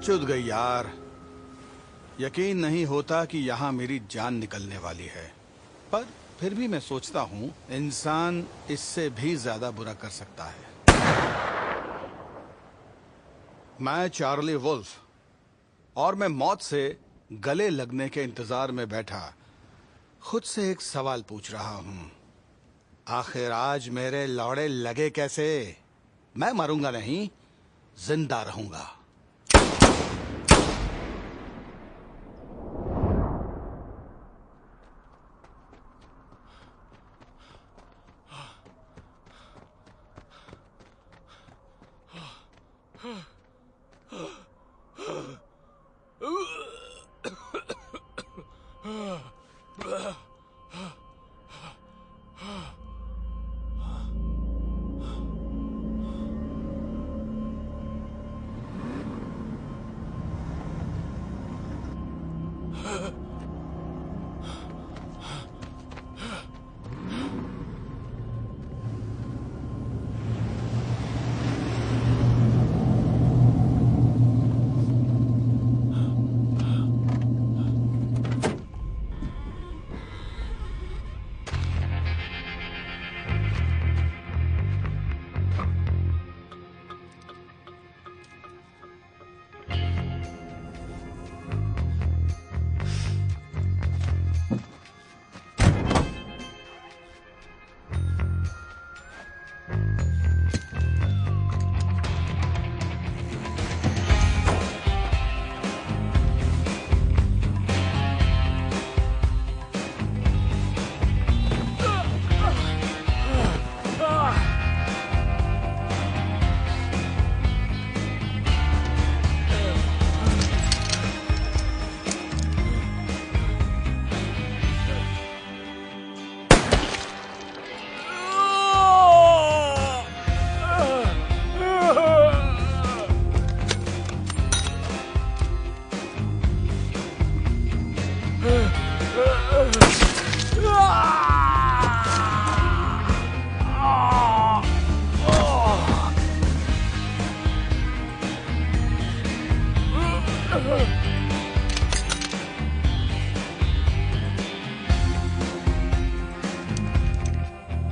चुद गई यार। यकीन नहीं होता कि यहाँ मेरी जान निकलने वाली है, पर फिर भी मैं सोचता हूँ इंसान इससे भी ज्यादा बुरा कर सकता है। मैं चार्ली वुल्फ, और मैं मौत से गले लगने के इंतजार में बैठा खुद से एक सवाल पूछ रहा हूँ, आखिर आज मेरे लौड़े लगे कैसे? मैं मरूंगा नहीं, जिंदा रहूंगा।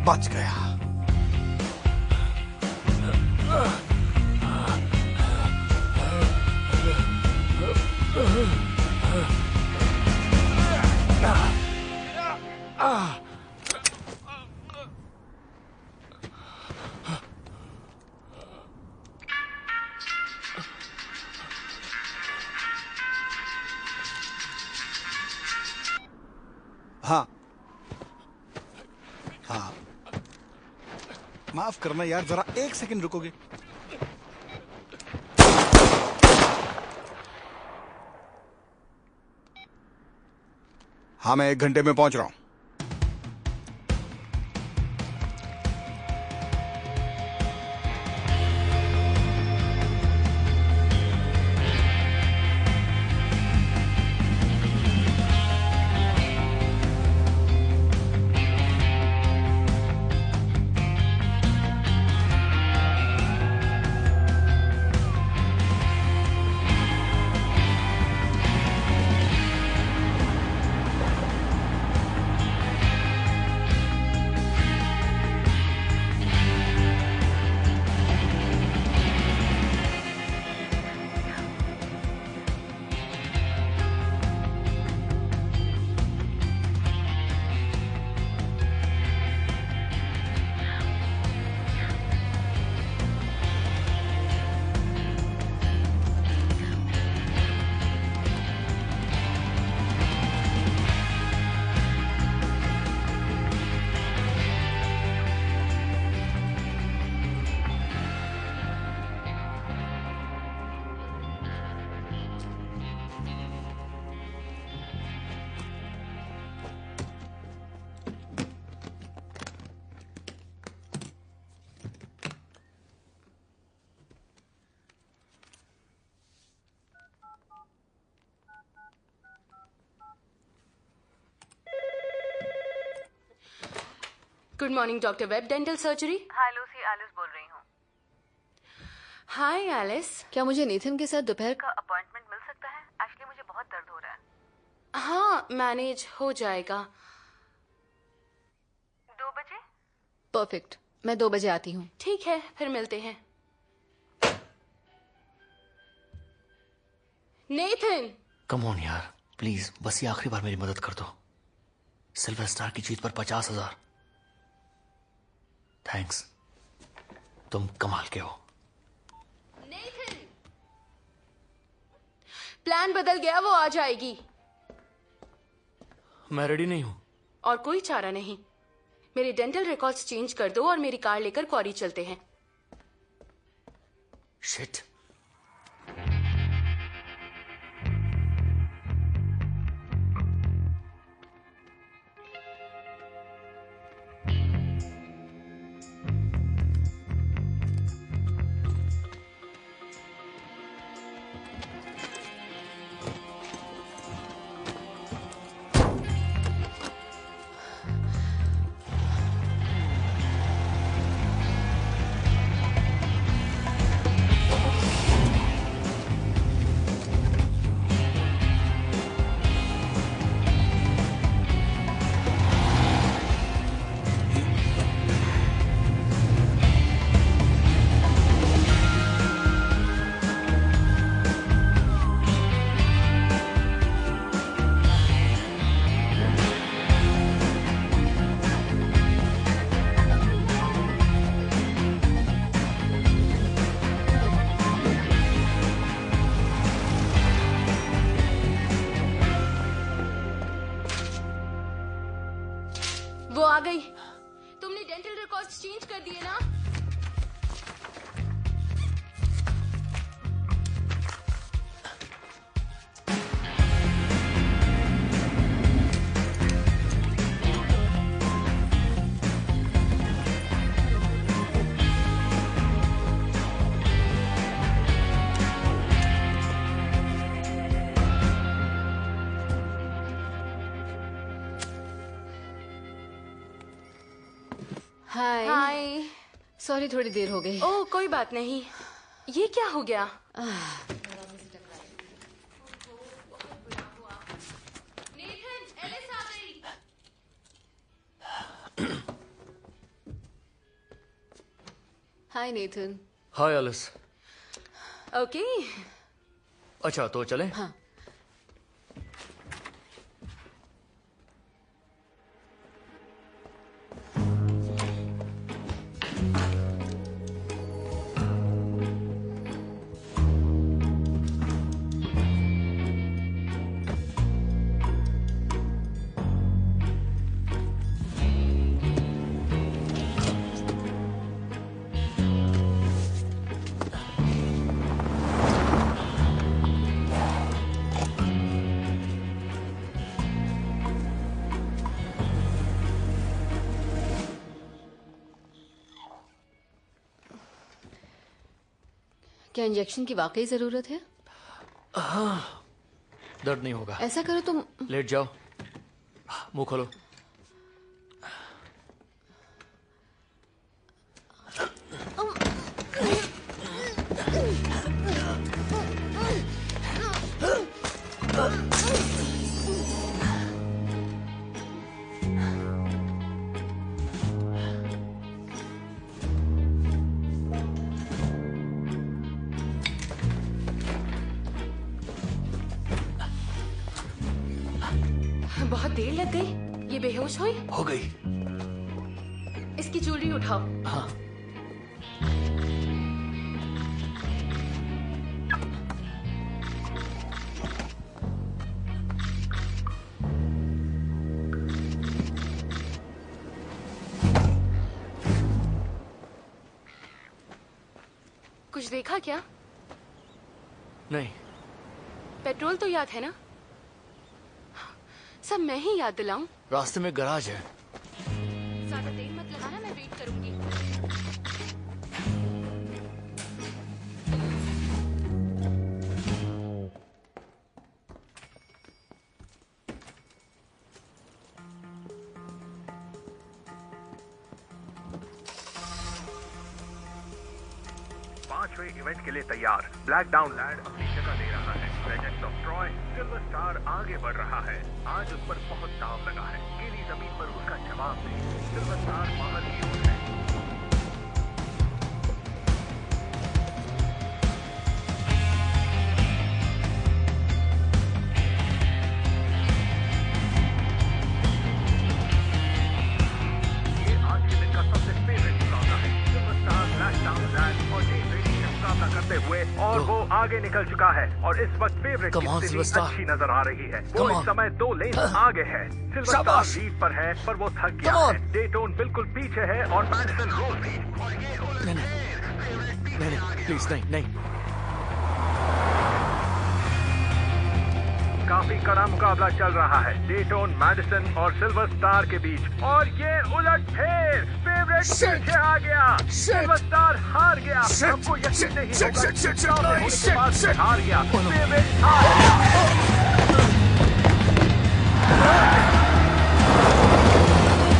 बच गया। हाँ हाँ, माफ करना यार, जरा एक सेकंड रुकोगे? हाँ, मैं 1 घंटे में पहुंच रहा हूं। Good morning doctor Webb, dental surgery. Hi Lucy, Alice बोल रही हूँ। हाय एलिस, क्या मुझे नेथन के साथ दोपहर का अपॉइंटमेंट हाँ, मैनेज हो जाएगा। 2 बजे? परफेक्ट, मैं 2 बजे आती हूँ। ठीक है, फिर मिलते हैं। नेथन! कम ऑन यार, प्लीज बस ये आखिरी बार मेरी मदद कर दो। सिल्वर स्टार की जीत पर 50,000। थैंक्स, तुम कमाल के हो। नेथन! प्लान बदल गया, वो आ जाएगी। मैं रेडी नहीं हूं। और कोई चारा नहीं। मेरे डेंटल रिकॉर्ड्स चेंज कर दो और मेरी कार लेकर क्वारी चलते हैं। शिट। वो आ गई। तुमने डेंटल रिकॉर्ड्स चेंज कर दिए ना? हाय। हाय। सॉरी, थोड़ी देर हो गई। ओह, कोई बात नहीं। ये क्या हो गया? नेथन, एलिस आ गई। हाय नेथन। हाय एलिस। ओके। अच्छा तो चले। हाँ। क्या इंजेक्शन की वाकई जरूरत है? दर्द नहीं होगा। ऐसा करो तुम। लेट जाओ, मुंह खोलो। बहुत देर लग गई। ये बेहोश हुई? हो गई। इसकी ज्वेलरी उठाओ। हाँ। कुछ देखा क्या? नहीं। पेट्रोल तो याद है ना? सब मैं ही याद दिलाऊं? रास्ते में गराज है। ज्यादा देर मत लगाना, मैं वेट करूंगी। पांचवें इवेंट के लिए तैयार। ब्लैक डाउन लैंड अपनी जगह ले रहा है। Legends of Troy silver star आगे बढ़ रहा है। आज उस पर बहुत दाव लगा है। गीली जमीन पर उसका जवाब दे। सिल्वर स्टार बाहर की ओर है। ये आज के दिन का सबसे फेवरेट मुकाबला है। सिल्वर स्टार स्लैशडाउन लैंड और टीम रेडिंग का मुकाबला करते हुए और वो आगे निकल चुका है और इस वक्त फेवरेट Come की on, स्थिति Silver Star. अच्छी नजर आ रही है। वो Come इस on. समय 2 लेन आगे है। सिल्वर स्टार शाबाश. लीड पर है पर वो थक गया Come on. है। डेटोन बिल्कुल पीछे है और मैडिसन रोज भी। और ये नहीं नहीं नहीं प्लीज नहीं नहीं। काफी कड़ा मुकाबला चल रहा है डेटोन, मैडिसन और सिल्वर स्टार के बीच। और ये उलटफेर, फेवरेट पीछे आ गया। सिल्वर स्टार हार गया। हमको यकीन नहीं होगा कि चुनाव में होने के बाद हार गया। फेवरेट हार गया।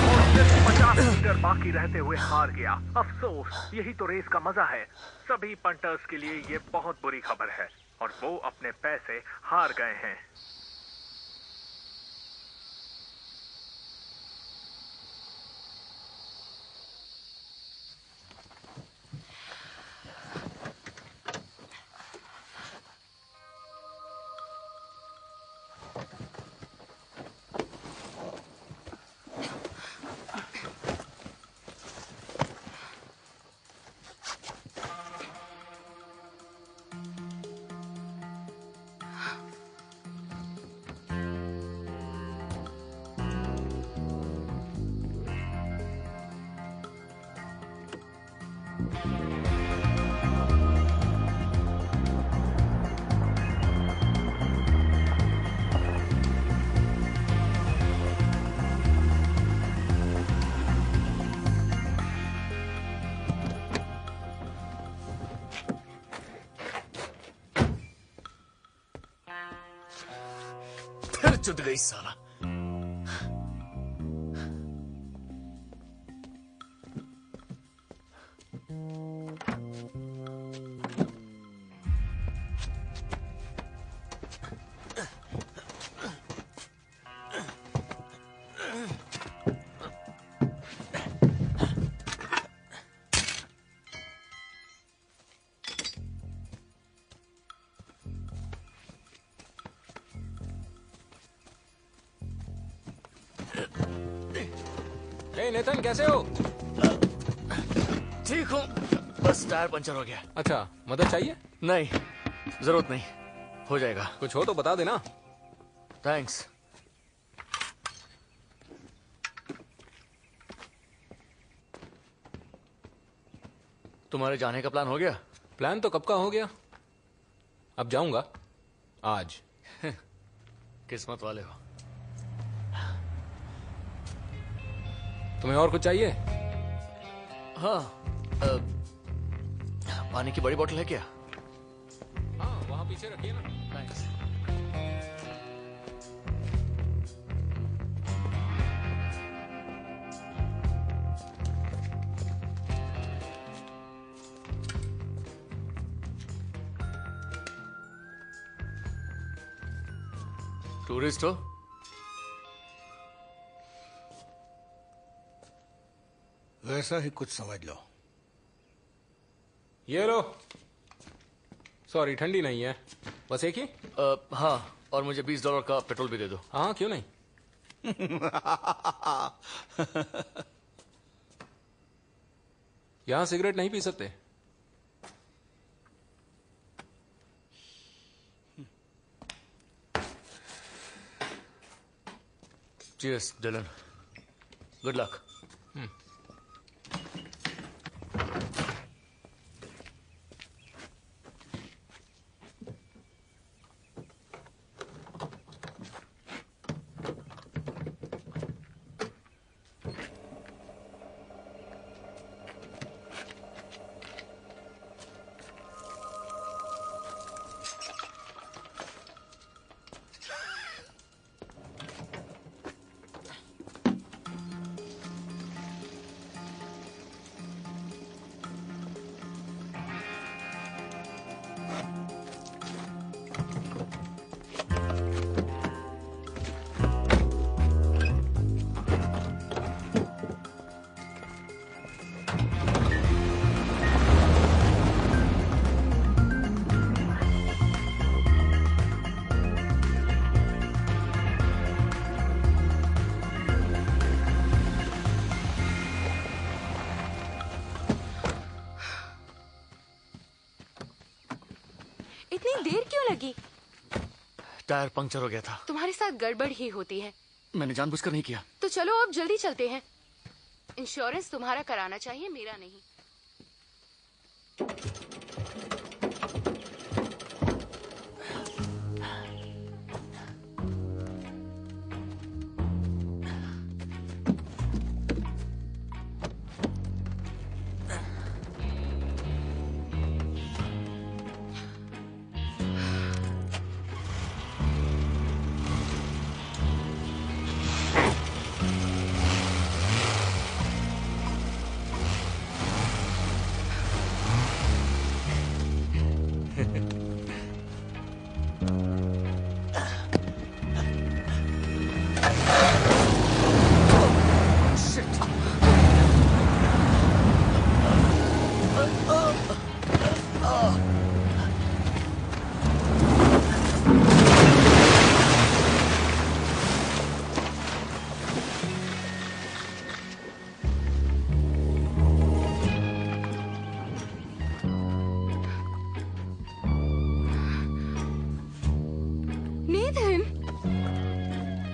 और सिर्फ 50 मीटर बाकी रहते हुए हार गया। अफसोस, यही तो रेस का मजा है। सभी पंटर्स के लिए ये बहुत बुरी खबर है और वो अपने पैसे हार गए हैं। फिर चुद गई साला। नेतन कैसे हो? ठीक हूँ, बस टायर पंचर हो गया। अच्छा, मदद चाहिए? नहीं, जरूरत नहीं, हो जाएगा। कुछ हो तो बता देना। थैंक्स। तुम्हारे जाने का प्लान हो गया? प्लान तो कब का हो गया, अब जाऊंगा आज। किस्मत वाले हो। तुम्हें और कुछ चाहिए? हाँ, पानी की बड़ी बोतल है क्या? हाँ, वहां पीछे रखिए ना। थैंक्स। टूरिस्ट हो? वैसा ही कुछ समझ लो। ये लो। सॉरी, ठंडी नहीं है, बस एक ही। हाँ, और मुझे $20 का पेट्रोल भी दे दो। हाँ, क्यों नहीं। यहां सिगरेट नहीं पी सकते। Cheers Dylan, good luck. इतनी देर क्यों लगी? टायर पंक्चर हो गया था। तुम्हारे साथ गड़बड़ ही होती है। मैंने जानबूझकर नहीं किया। तो चलो अब जल्दी चलते हैं। इंश्योरेंस तुम्हारा कराना चाहिए, मेरा नहीं।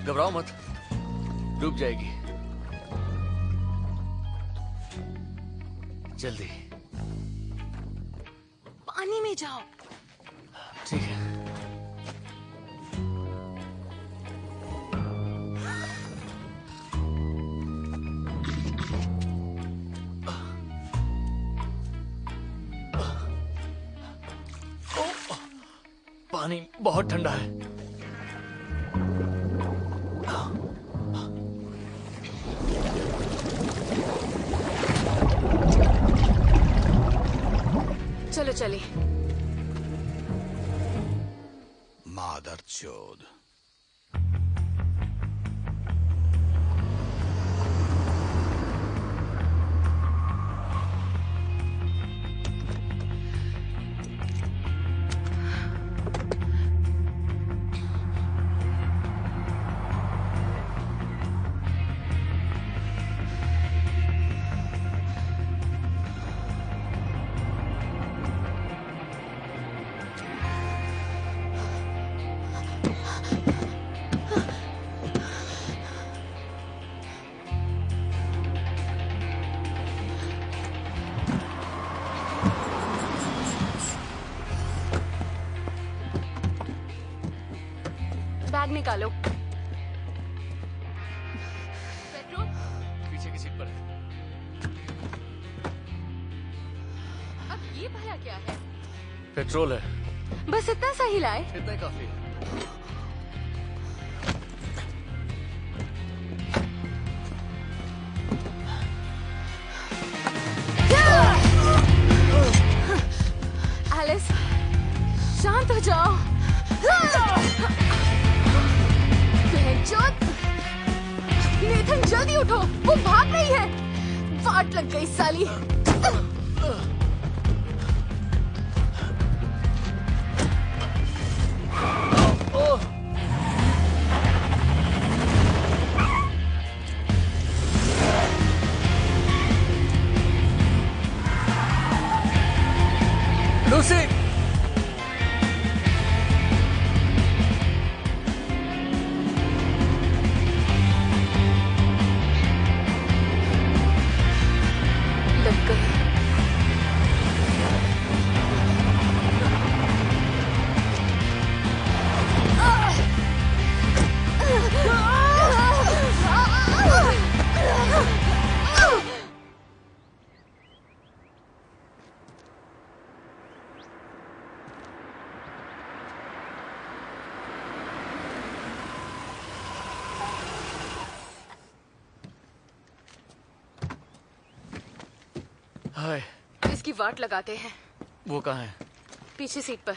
घबराओ मत, डूब जाएगी। जल्दी पानी में जाओ। ठीक है। पानी बहुत ठंडा है। चलो चले। मादरचोद। बैग निकालो। पेट्रोल पीछे की सीट पर है। अब ये भला क्या है? पेट्रोल है। बस इतना सा ही लाए। इतना ही काफी है। एलिस, शांत हो जाओ। नेथन जल्दी उठो, वो भाग रही है। वाट लग गई साली। लूसी, हाय। इसकी वाट लगाते हैं। वो कहाँ है? पीछे सीट पर।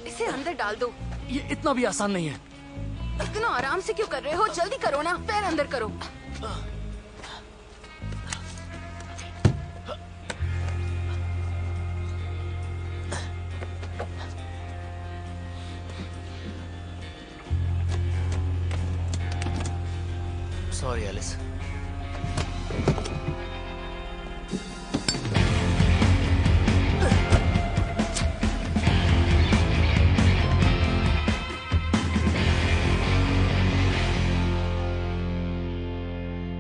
इसे अंदर डाल दो। ये इतना भी आसान नहीं है। इतना आराम से क्यों कर रहे हो? जल्दी करो ना, पैर अंदर करो। Sorry Alice.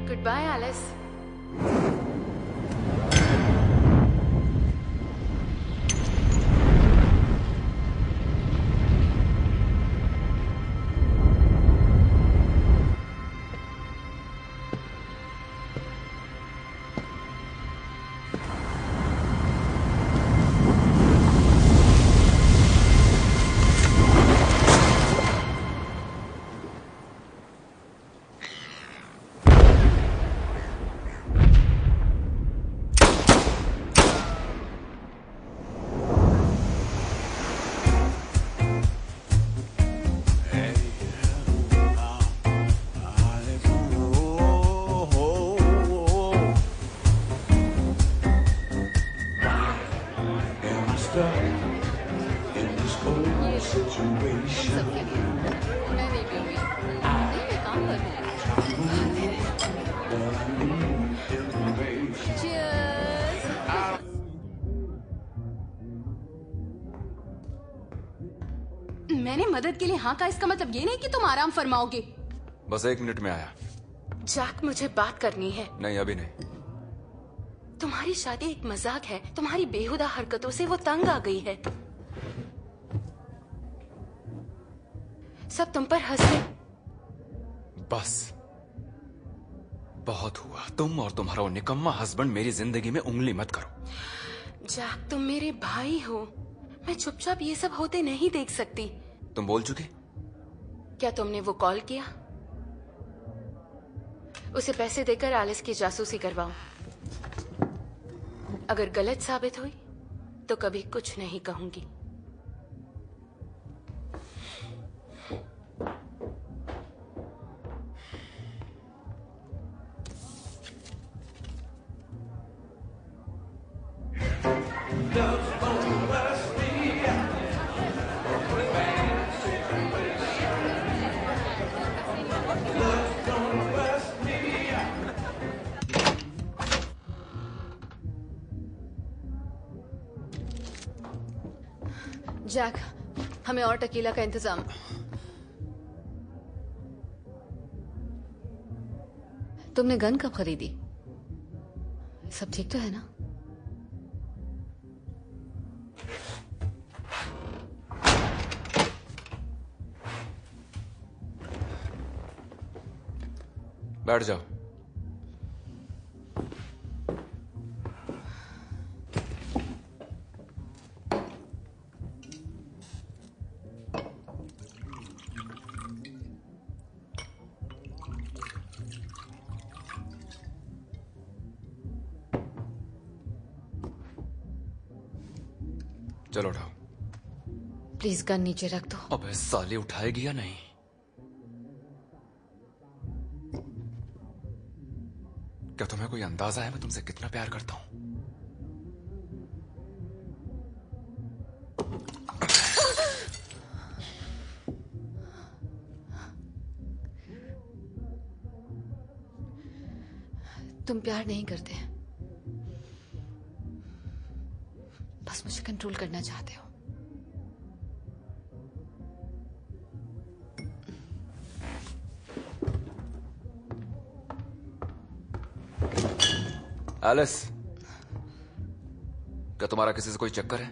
Good bye Alice. सबके लिए मैं नहीं पीऊंगी। नहीं, मैं काम कर रही हूँ। Cheers! मैंने मदद के लिए हाँ का, इसका मतलब ये नहीं कि तुम आराम फरमाओगे। बस 1 मिनट में आया। जैक, मुझे बात करनी है। नहीं, अभी नहीं। तुम्हारी शादी एक मजाक है। तुम्हारी बेहुदा हरकतों से वो तंग आ गई है। सब तुम पर हंसे। बस बहुत हुआ। तुम और तुम्हारा वो निकम्मा हस्बैंड मेरी जिंदगी में उंगली मत करो। जैक, तुम मेरे भाई हो। मैं चुपचाप ये सब होते नहीं देख सकती। तुम बोल चुकी? क्या तुमने वो कॉल किया? उसे पैसे देकर एलिस की जासूसी करवाऊं। अगर गलत साबित हुई तो कभी कुछ नहीं कहूंगी। जैक, हमें और टकीला का इंतजाम। तुमने गन कब खरीदी? सब ठीक तो है ना? बैठ जाओ। चलो उठाओ। प्लीज गन नीचे रख दो। अबे साली, उठाएगी या नहीं? क्या तुम्हें कोई अंदाजा है मैं तुमसे कितना प्यार करता हूं? तुम प्यार नहीं करते, बस मुझे कंट्रोल करना चाहते हो। एलिस, क्या तुम्हारा किसी से कोई चक्कर है?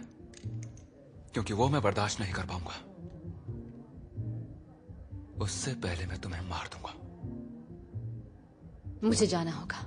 क्योंकि वो मैं बर्दाश्त नहीं कर पाऊंगा। उससे पहले मैं तुम्हें मार दूंगा। मुझे जाना होगा।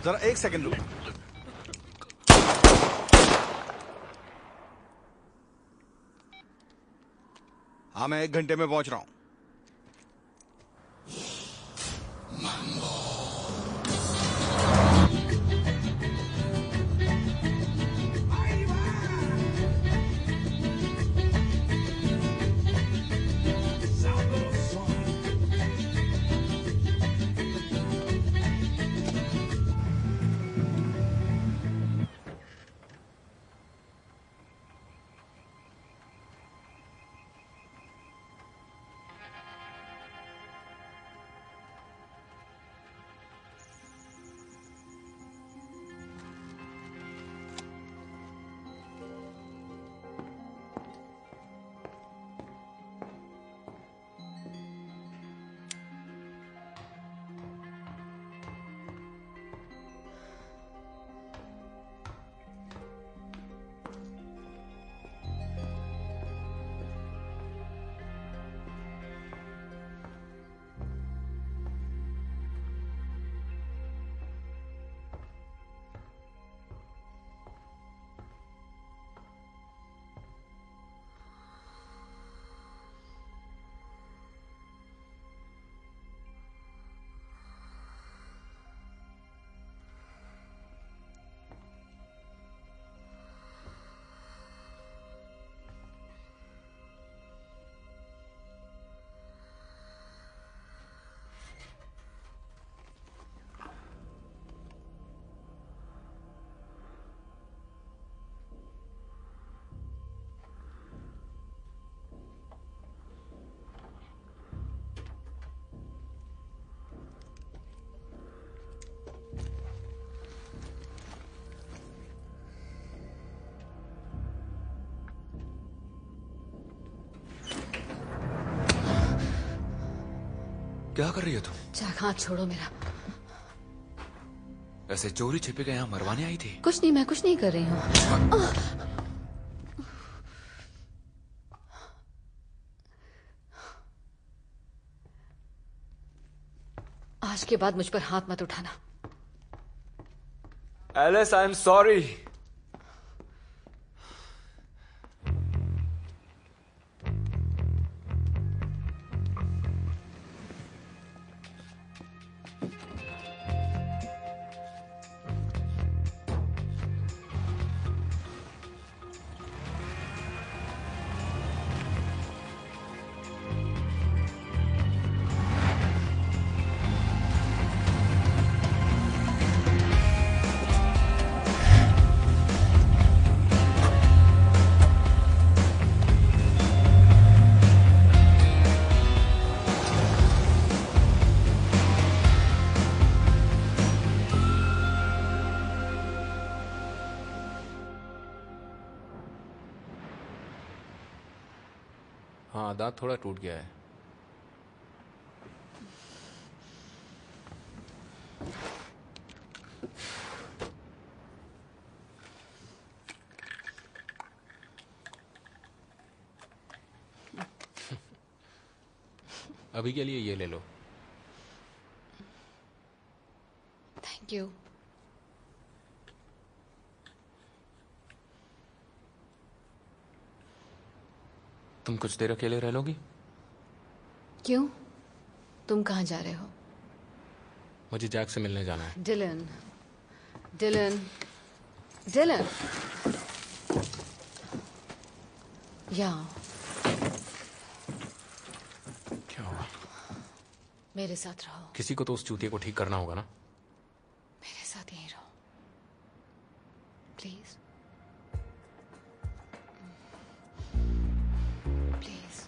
जरा एक सेकंड रुको। हाँ, मैं 1 घंटे में पहुंच रहा हूं। क्या कर रही हो तुम? जैक, हाथ छोड़ो मेरा। ऐसे चोरी छिपे के यहाँ मरवाने आई थी? कुछ नहीं, मैं कुछ नहीं कर रही हूँ। आज के बाद मुझ पर हाथ मत उठाना। Alice, I am sorry. हाँ, दांत थोड़ा टूट गया है। अभी के लिए ये ले लो। Thank you. तुम कुछ देर अकेले रह लोगी? क्यों? तुम कहाँ जा रहे हो? मुझे जैक से मिलने जाना है। डिलन, डिलन, डिलन, यहाँ क्या हुआ? मेरे साथ रहो। किसी को तो उस चूतिए को ठीक करना होगा ना। मेरे साथ यहीं रहो, प्लीज। प्लीज।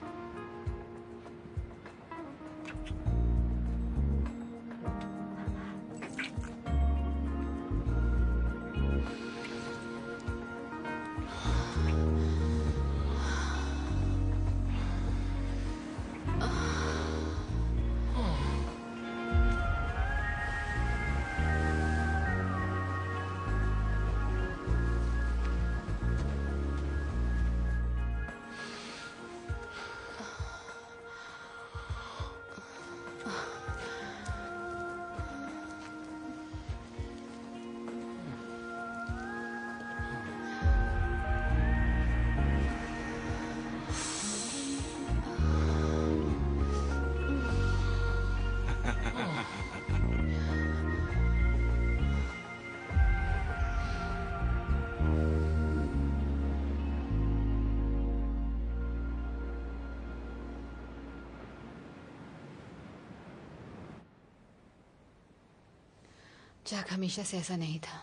जैक हमेशा से ऐसा नहीं था।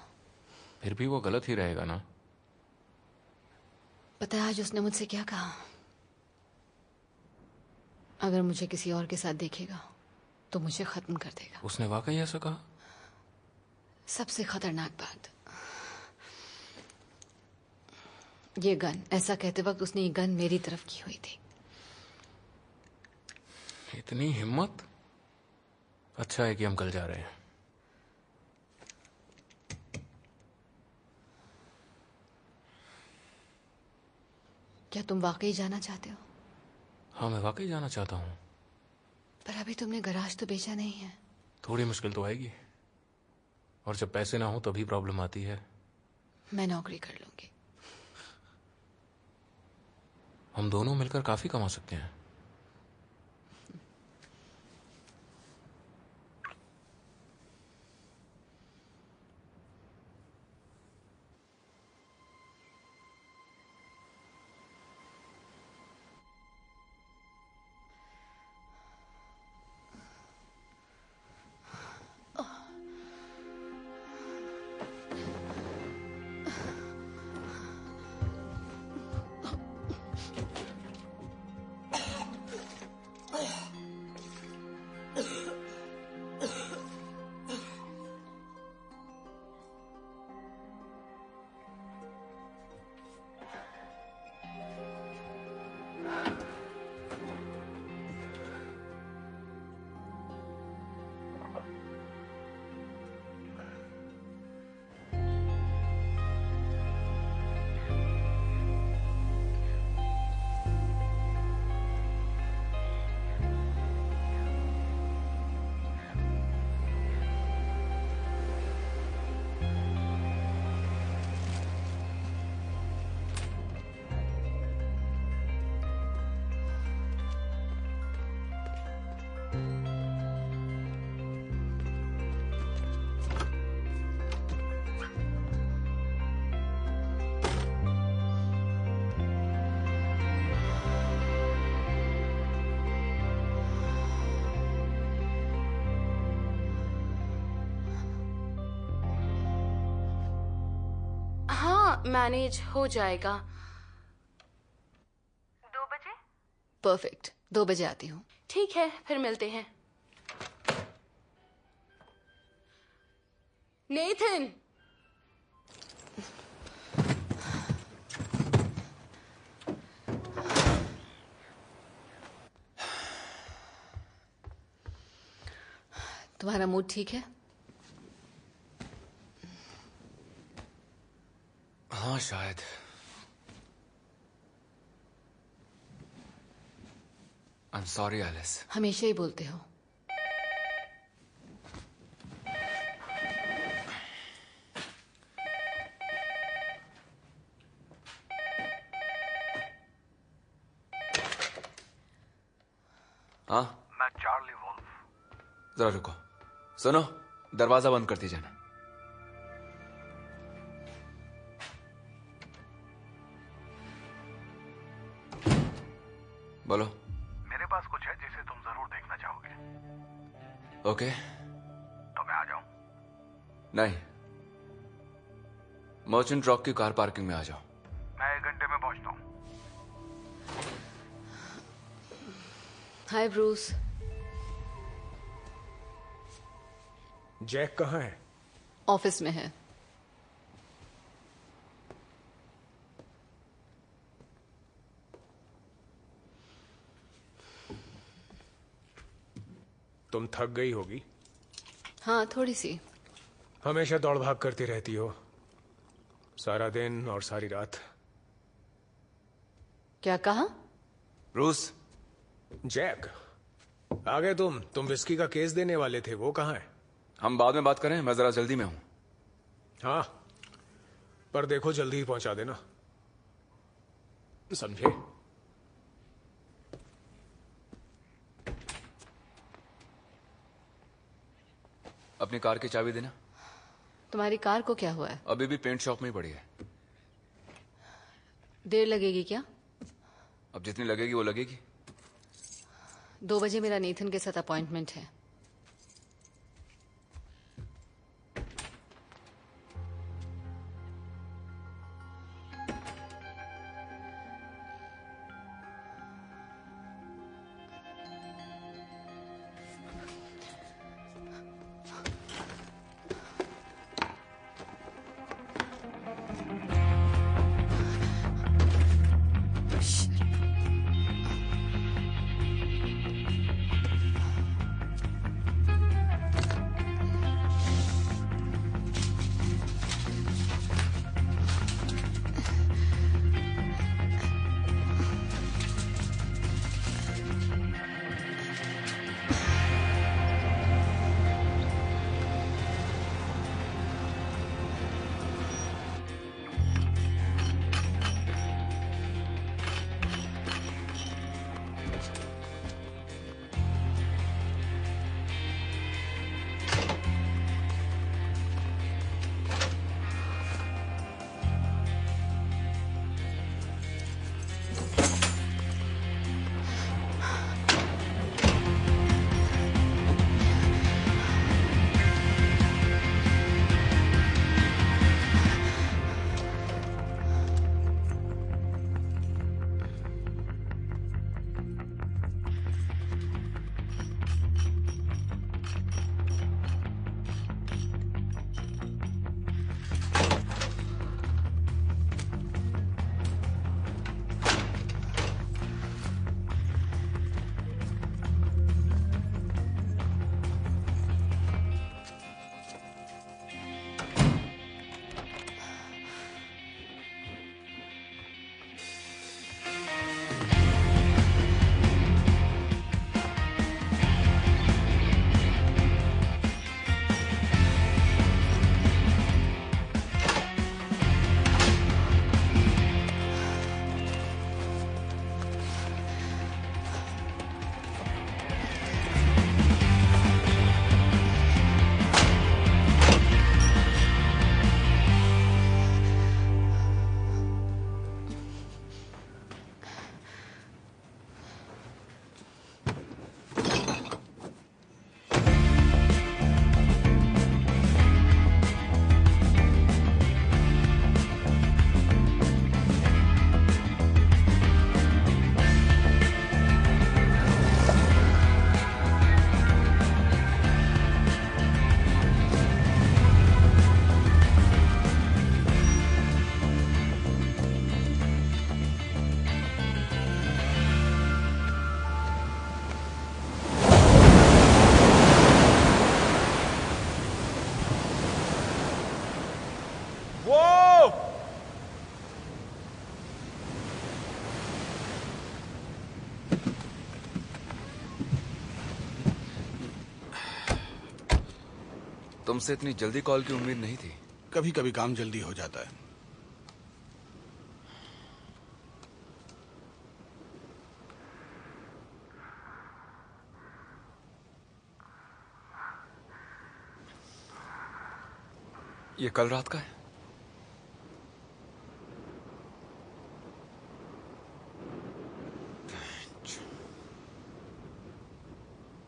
फिर भी वो गलत ही रहेगा ना। पता है आज उसने मुझसे क्या कहा? अगर मुझे किसी और के साथ देखेगा तो मुझे खत्म कर देगा। उसने वाकई ऐसा कहा? सबसे खतरनाक बात, ये गन, ऐसा कहते वक्त उसने ये गन मेरी तरफ की हुई थी। इतनी हिम्मत। अच्छा है कि हम कल जा रहे हैं। क्या तुम वाकई जाना चाहते हो? हाँ, मैं वाकई जाना चाहता हूँ। पर अभी तुमने गराज तो बेचा नहीं है। थोड़ी मुश्किल तो आएगी, और जब पैसे ना हो तभी प्रॉब्लम आती है। मैं नौकरी कर लूंगी। हम दोनों मिलकर काफी कमा सकते हैं। मैनेज हो जाएगा। 2 बजे? परफेक्ट, 2 बजे आती हूँ। ठीक है, फिर मिलते हैं। नेथन, तुम्हारा मूड ठीक है? हाँ, शायद। I'm sorry, Alice. हमेशा ही बोलते हो। हाँ, मैं चार्ली वुल्फ। जरा रुको। सुनो, दरवाजा बंद कर दीजिए ना। बोलो। मेरे पास कुछ है जिसे तुम जरूर देखना चाहोगे। ओके। तो मैं आ जाऊं? नहीं, मर्चेंट रॉक की कार पार्किंग में आ जाओ। मैं 1 घंटे में पहुंचता हूं। हाय ब्रूस। जैक कहाँ है? ऑफिस में है। तुम थक गई होगी। हाँ, थोड़ी सी। हमेशा दौड़ भाग करती रहती हो, सारा दिन और सारी रात। क्या कहा? रूस। जैक, आ गए तुम विस्की का केस देने वाले थे, वो कहाँ है? हम बाद में बात करें, मैं जरा जल्दी में हूं। हाँ, पर देखो जल्दी ही पहुंचा देना, समझे? अपनी कार की चाबी देना। तुम्हारी कार को क्या हुआ है? अभी भी पेंट शॉप में ही पड़ी है। देर लगेगी क्या? अब जितनी लगेगी वो लगेगी। 2 बजे मेरा नेथन के साथ अपॉइंटमेंट है। तुमसे इतनी जल्दी कॉल की उम्मीद नहीं थी। कभी कभी काम जल्दी हो जाता है। ये कल रात का है।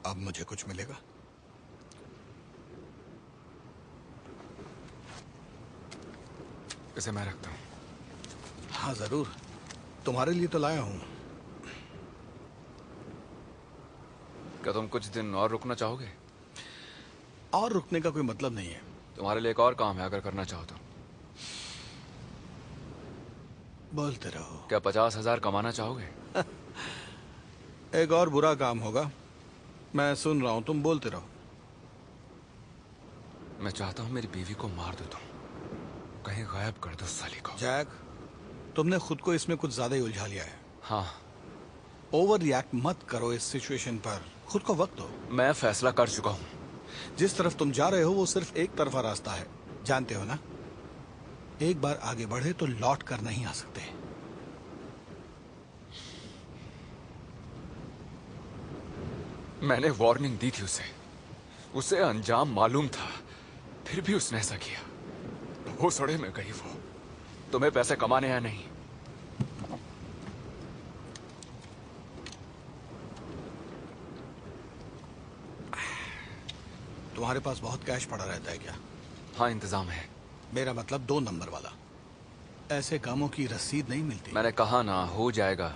अब मुझे कुछ मिलेगा? इसे मैं रखता हूं। हाँ जरूर, तुम्हारे लिए तो लाया हूं। क्या तुम कुछ दिन और रुकना चाहोगे? और रुकने का कोई मतलब नहीं है। तुम्हारे लिए एक और काम है, अगर करना चाहो तो। बोलते रहो। क्या 50,000 कमाना चाहोगे? एक और बुरा काम होगा। मैं सुन रहा हूं, तुम बोलते रहो। मैं चाहता हूं मेरी बीवी को मार दो तुम, कहीं गायब कर दो साली को। जैक, तुमने खुद को इसमें कुछ ज्यादा ही उलझा लिया है। हाँ। ओवर रिएक्ट मत करो इस सिचुएशन पर, खुद को वक्त दो। मैं फैसला कर चुका हूं। जिस तरफ तुम जा रहे हो वो सिर्फ एक तरफा रास्ता है, जानते हो ना? एक बार आगे बढ़े तो लौट कर नहीं आ सकते। मैंने वार्निंग दी थी उसे अंजाम मालूम था, फिर भी उसने ऐसा किया। वो सड़े में गई वो। तुम्हें पैसे कमाने या नहीं? तुम्हारे पास बहुत कैश पड़ा रहता है क्या? हाँ, इंतजाम है। मेरा मतलब 2 नंबर वाला। ऐसे कामों की रसीद नहीं मिलती। मैंने कहा ना, हो जाएगा।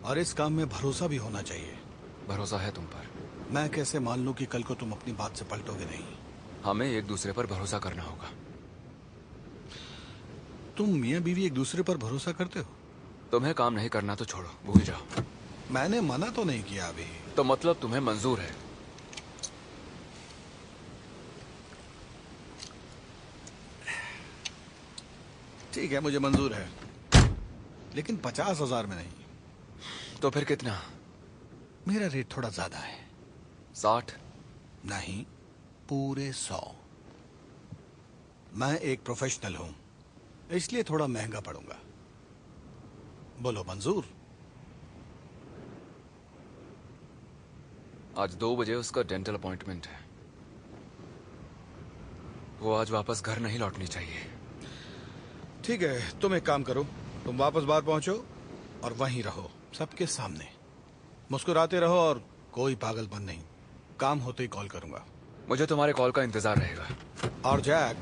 और इस काम में भरोसा भी होना चाहिए। भरोसा है तुम पर। मैं कैसे मान लूं कि कल को तुम अपनी बात से पलटोगे नहीं? हमें एक दूसरे पर भरोसा करना होगा। तुम मियाँ बीवी एक दूसरे पर भरोसा करते हो? तुम्हें काम नहीं करना तो छोड़ो, भूल जाओ। मैंने मना तो नहीं किया अभी। तो मतलब तुम्हें मंजूर है? ठीक है, मुझे मंजूर है, लेकिन 50,000 में नहीं। तो फिर कितना? मेरा रेट थोड़ा ज्यादा है। 60? नहीं, पूरे 100। मैं एक प्रोफेशनल हूं, इसलिए थोड़ा महंगा पड़ूंगा। बोलो मंजूर? आज 2 बजे उसका डेंटल अपॉइंटमेंट है। वो आज वापस घर नहीं लौटनी चाहिए। ठीक है, तुम एक काम करो, तुम वापस बाहर पहुंचो और वहीं रहो, सबके सामने। मुस्कुराते रहो और कोई पागलपन नहीं। काम होते ही कॉल करूंगा। मुझे तुम्हारे कॉल का इंतजार रहेगा। और जैक,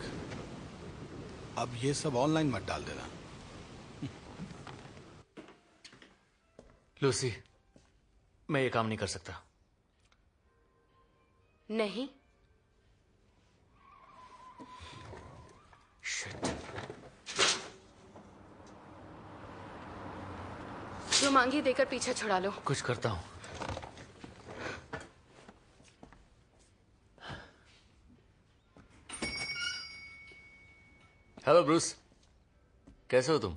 अब ये सब ऑनलाइन मत डाल देना। लूसी, मैं ये काम नहीं कर सकता। नहीं। शिट। जो मांगी देकर पीछे छुड़ा लो। कुछ करता हूं। हेलो ब्रूस, कैसे हो तुम?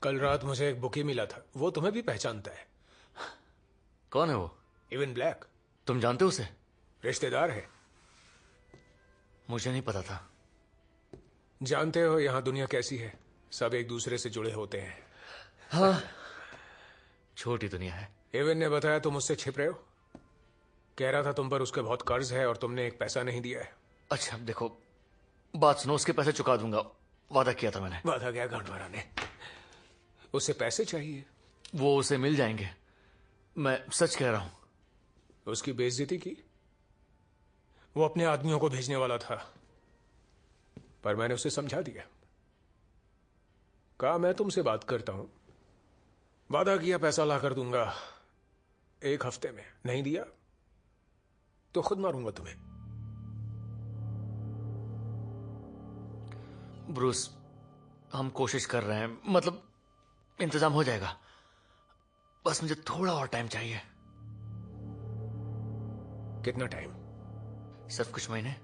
कल रात मुझे एक बुकी मिला था, वो तुम्हें भी पहचानता है। कौन है वो? Even black. तुम जानते हो उसे? रिश्तेदार है। मुझे नहीं पता था। जानते हो यहाँ दुनिया कैसी है, सब एक दूसरे से जुड़े होते हैं। हाँ, छोटी दुनिया है। इवन ने बताया तुम उससे छिप रहे हो। कह रहा था तुम पर उसके बहुत कर्ज है और तुमने एक पैसा नहीं दिया है। अच्छा देखो, बात सुनो, उसके पैसे चुका दूंगा, वादा किया था मैंने। वादा क्या गांडवारा ने? उसे पैसे चाहिए। वो उसे मिल जाएंगे, मैं सच कह रहा हूं। उसकी बेइज्जती की। वो अपने आदमियों को भेजने वाला था, पर मैंने उसे समझा दिया। कहा मैं तुमसे बात करता हूं, वादा किया पैसा ला कर दूंगा 1 हफ्ते में। नहीं दिया तो खुद मारूंगा तुम्हें। ब्रूस, हम कोशिश कर रहे हैं, मतलब इंतजाम हो जाएगा, बस मुझे थोड़ा और टाइम चाहिए। कितना टाइम? सिर्फ कुछ महीने।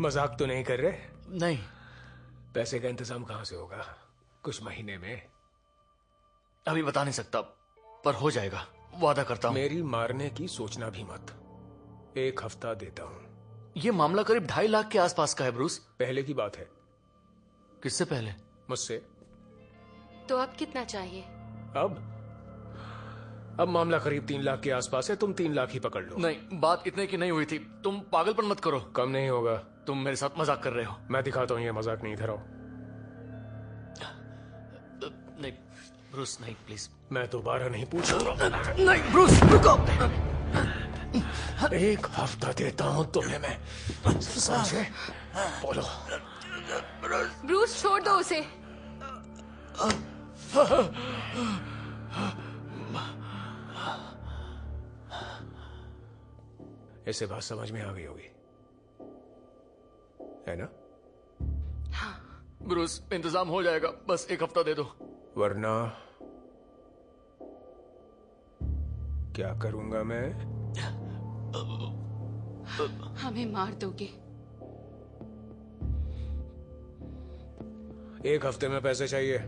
मजाक तो नहीं कर रहे? नहीं। पैसे का इंतजाम कहां से होगा कुछ महीने में? अभी बता नहीं सकता, पर हो जाएगा, वादा करता हूं। मेरी मारने की सोचना भी मत। 1 हफ्ता देता हूं। ये मामला करीब 2.5 लाख के आसपास का है ब्रूस। पहले की बात है। किससे पहले? मुझसे। तो अब कितना चाहिए? अब मामला करीब 3 लाख के आसपास है। तुम 3 लाख ही पकड़ लो। नहीं, बात इतने की नहीं हुई थी। तुम पागलपन मत करो। कम नहीं होगा। तुम मेरे साथ मजाक कर रहे हो। मैं दिखाता हूं ये मजाक नहीं। इधर आओ। नहीं ब्रूस, नहीं प्लीज। मैं दोबारा नहीं पूछूंगा। नहीं ब्रूस, रुको। 1 हफ्ता देता हूं तुम्हें मैं, समझे? बोलो। ब्रूस, छोड़ दो उसे। इसे बात समझ में आ गई होगी, है ना? ब्रूस, इंतजाम हो जाएगा, बस 1 हफ्ता दे दो। वरना क्या करूंगा मैं? हमें मार दोगे। 1 हफ्ते में पैसे चाहिए।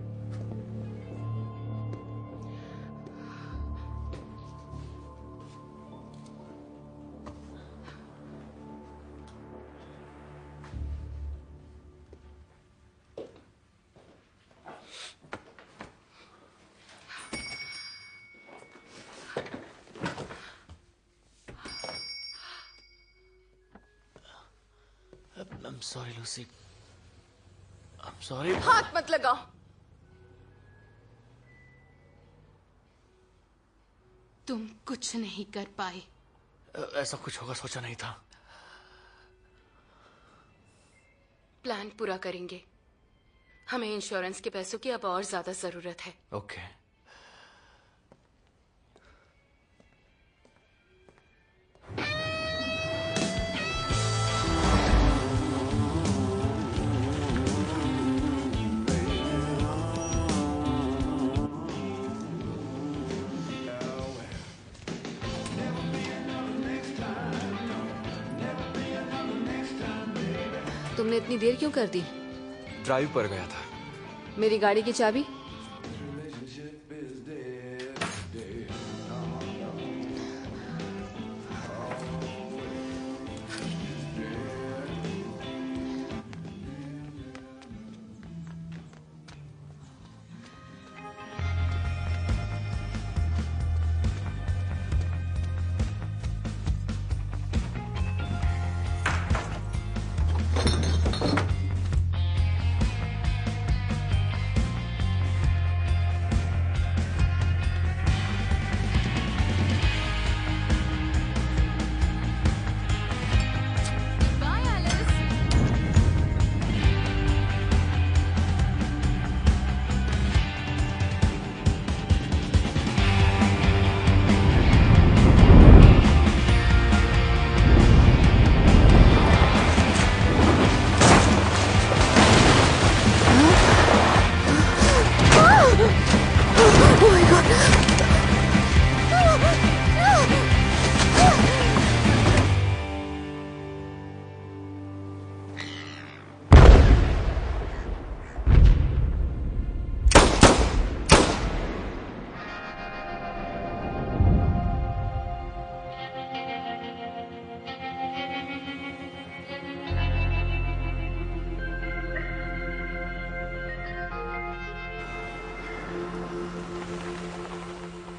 I'm sorry, Lucy. I'm sorry. हाथ मत लगाओ। तुम कुछ नहीं कर पाए। ऐसा कुछ होगा सोचा नहीं था। प्लान पूरा करेंगे। हमें इंश्योरेंस के पैसों की अब और ज्यादा जरूरत है। ओके। तुमने इतनी देर क्यों कर दी? ड्राइव पर गया था। मेरी गाड़ी की चाबी?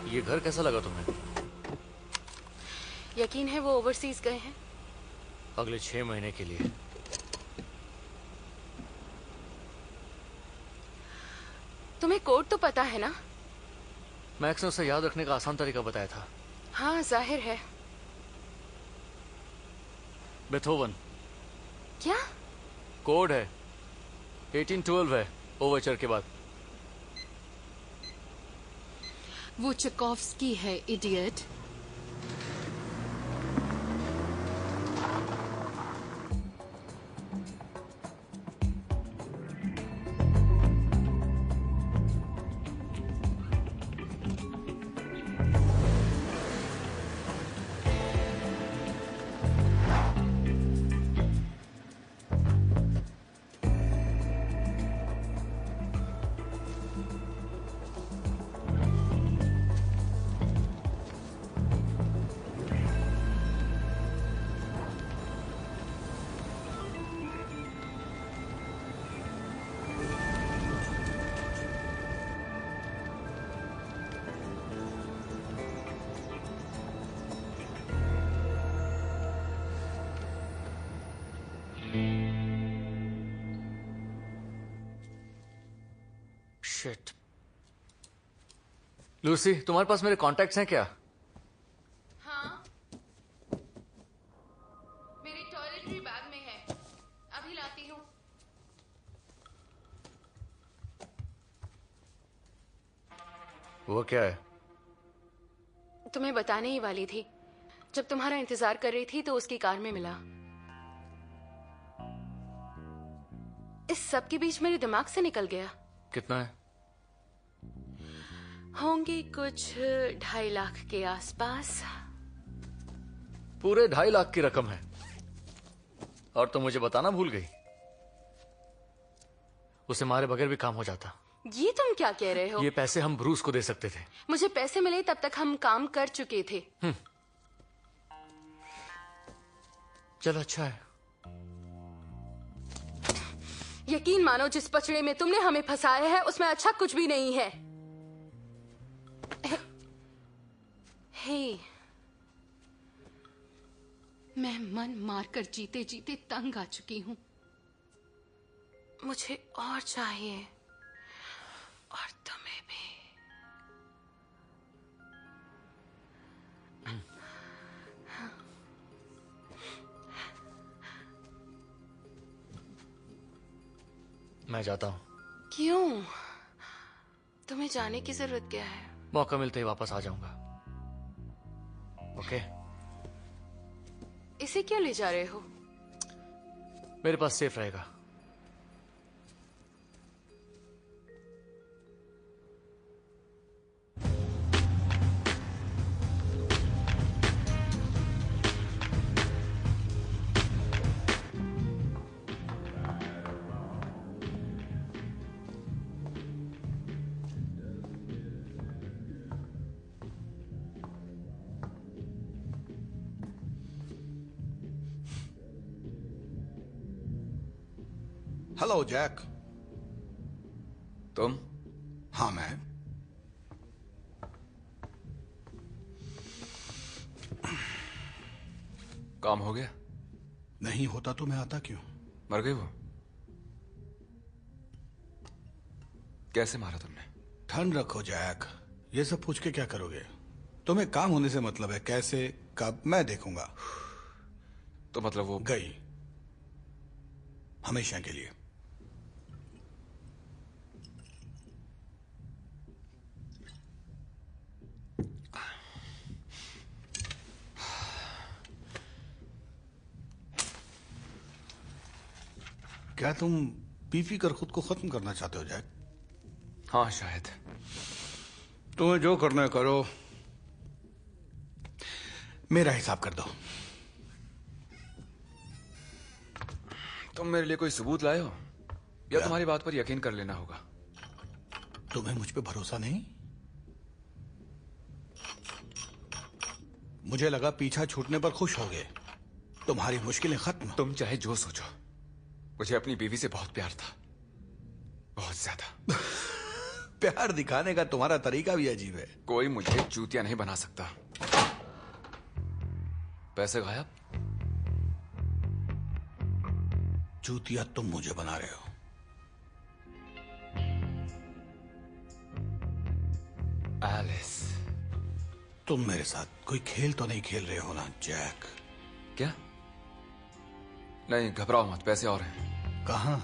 ये घर कैसा लगा तुम्हें? यकीन है वो ओवरसीज गए हैं? अगले 6 महीने के लिए। तुम्हें कोड तो पता है ना? मैक्स ने उसे याद रखने का आसान तरीका बताया था। हाँ जाहिर है। बेथोवन। क्या? कोड है 1812 है ओवरचर के बाद। वो चेकोव्स्की है, इडियट। शिट। लूसी, तुम्हारे पास मेरे कॉन्टैक्ट्स हैं क्या? हाँ, मेरे टॉयलेटरी बैग में है, अभी लाती हूँ। वो क्या है? तुम्हें बताने ही वाली थी। जब तुम्हारा इंतजार कर रही थी तो उसकी कार में मिला। इस सब के बीच मेरे दिमाग से निकल गया। कितना है? होंगे कुछ 2.5 लाख के आसपास। पूरे 2.5 लाख की रकम है और तुम मुझे बताना भूल गई। उसे मारे बगैर भी काम हो जाता। ये तुम क्या कह रहे हो? ये पैसे हम ब्रूस को दे सकते थे। मुझे पैसे मिले तब तक हम काम कर चुके थे। चलो अच्छा है। यकीन मानो जिस पचड़े में तुमने हमें फंसाया है उसमें अच्छा कुछ भी नहीं है। हे, मैं मन मारकर जीते जीते तंग आ चुकी हूं। मुझे और चाहिए, और तुम्हें भी। मैं जाता हूं। क्यों? तुम्हें जाने की जरूरत क्या है? मौका मिलते ही वापस आ जाऊंगा। ओके? इसे क्यों ले जा रहे हो? मेरे पास सेफ रहेगा। Hello Jack. तुम? हाँ मैं। काम हो गया? नहीं होता तो मैं आता क्यों? मर गई वो? कैसे मारा तुमने? ठंड रखो जैक, ये सब पूछ के क्या करोगे? तुम्हें काम होने से मतलब है, कैसे कब मैं देखूंगा। तो मतलब वो गई हमेशा के लिए। क्या तुम पी कर खुद को खत्म करना चाहते हो जैक? हाँ शायद। तुम्हें जो करना है करो, मेरा हिसाब कर दो। तुम मेरे लिए कोई सबूत लाए हो या तुम्हारी बात पर यकीन कर लेना होगा? तुम्हें मुझ पे भरोसा नहीं? मुझे लगा पीछा छूटने पर खुश हो गए, तुम्हारी मुश्किलें खत्म। तुम चाहे जो सोचो, मुझे अपनी बीवी से बहुत प्यार था, बहुत ज्यादा। प्यार दिखाने का तुम्हारा तरीका भी अजीब है। कोई मुझे चूतिया नहीं बना सकता। पैसे गायब? चूतिया तुम मुझे बना रहे हो। एलिस, तुम मेरे साथ कोई खेल तो नहीं खेल रहे हो ना जैक? क्या? नहीं घबराओ मत, पैसे और हैं। कहाँ?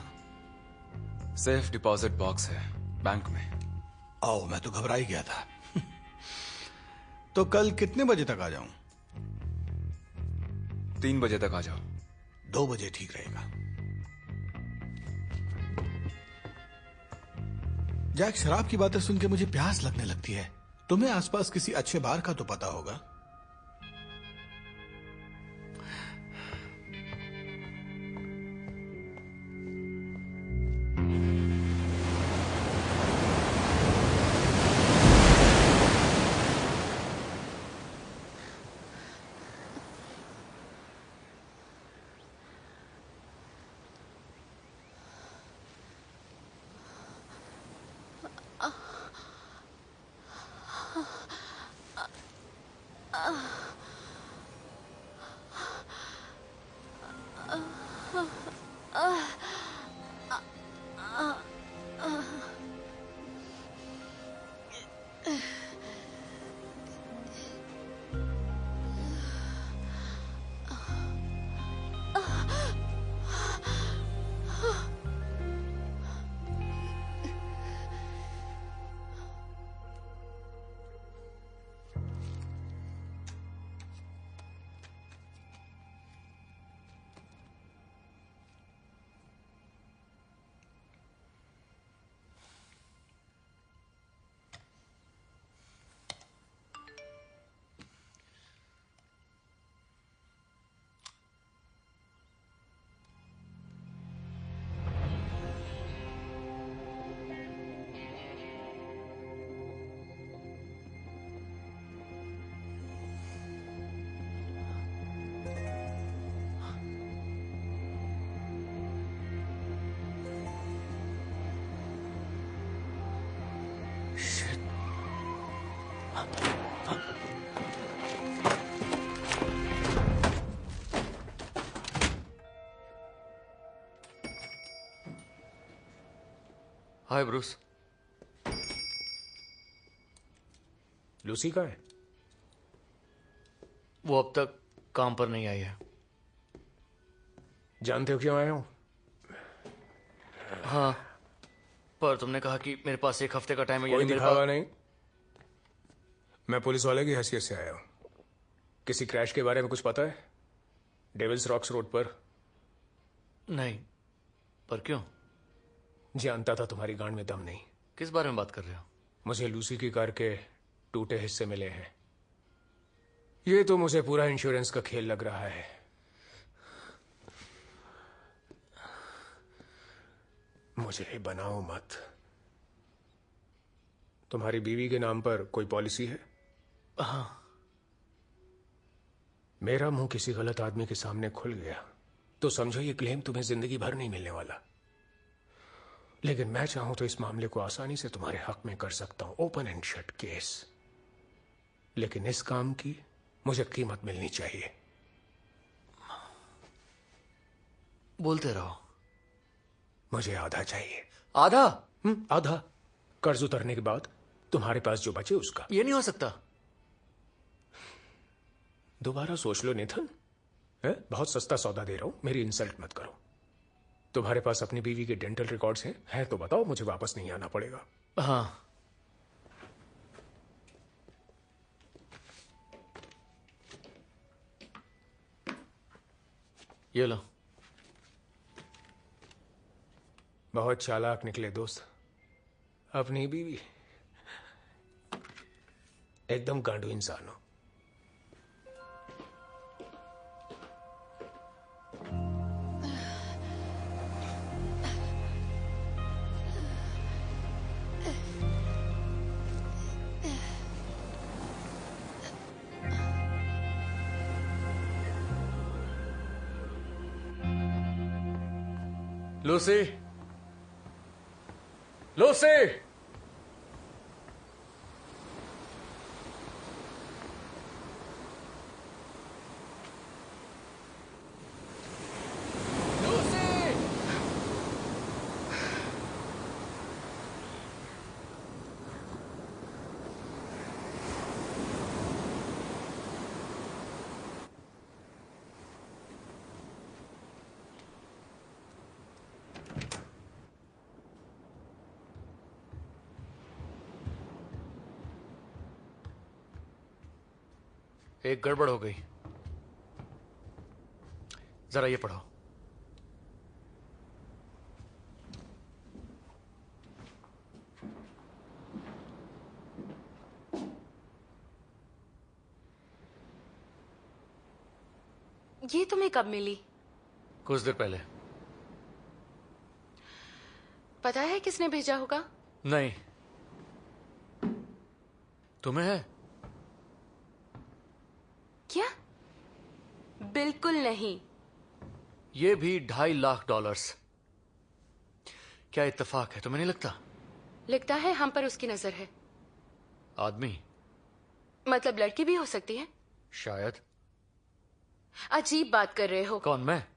सेफ डिपॉजिट बॉक्स है बैंक में। आओ, मैं तो घबरा ही गया था। तो कल कितने बजे तक आ जाऊं? 3 बजे तक आ जाओ। 2 बजे ठीक रहेगा। जैक, शराब की बातें सुन के मुझे प्यास लगने लगती है। तुम्हें आसपास किसी अच्छे बार का तो पता होगा। हाय ब्रूस। लूसी कहाँ है? वो अब तक काम पर नहीं आई है। जानते हो क्यों आया हूं? हाँ, पर तुमने कहा कि मेरे पास 1 हफ्ते का टाइम है। कोई दिखावा नहीं। मैं पुलिस वाले की हैसियत से आया हूं। किसी क्रैश के बारे में कुछ पता है? डेविल्स रॉक्स रोड पर? नहीं, पर क्यों? जानता था तुम्हारी गांड में दम नहीं। किस बारे में बात कर रहे हो? मुझे लूसी की कार के टूटे हिस्से मिले हैं। ये तो मुझे पूरा इंश्योरेंस का खेल लग रहा है। मुझे बनाओ मत। तुम्हारी बीवी के नाम पर कोई पॉलिसी है? हाँ। मेरा मुंह किसी गलत आदमी के सामने खुल गया तो समझो ये क्लेम तुम्हें जिंदगी भर नहीं मिलने वाला। लेकिन मैं चाहूं तो इस मामले को आसानी से तुम्हारे हक में कर सकता हूं, ओपन एंड शट केस। लेकिन इस काम की मुझे कीमत मिलनी चाहिए। बोलते रहो। मुझे आधा चाहिए। आधा? आधा। कर्ज उतरने के बाद तुम्हारे पास जो बचे उसका। ये नहीं हो सकता। दोबारा सोच लो नेथन, बहुत सस्ता सौदा दे रहा हूं, मेरी इंसल्ट मत करो। तुम्हारे पास अपनी बीवी के डेंटल रिकॉर्ड्स हैं तो बताओ, मुझे वापस नहीं आना पड़ेगा। हाँ। ये लो। बहुत चालाक निकले दोस्त। अपनी बीवी एकदम गांडू इंसान हो। लूसी, लूसी, एक गड़बड़ हो गई। जरा ये पढ़ो। ये तुम्हें कब मिली? कुछ देर पहले। पता है किसने भेजा होगा? नहीं। तुम्हें है? क्या? बिल्कुल नहीं। ये भी $2.5 लाख। क्या इत्तेफाक है, तुम्हें नहीं लगता? लगता है हम पर उसकी नजर है। आदमी? मतलब लड़की भी हो सकती है। शायद। अजीब बात कर रहे हो। कौन, मैं?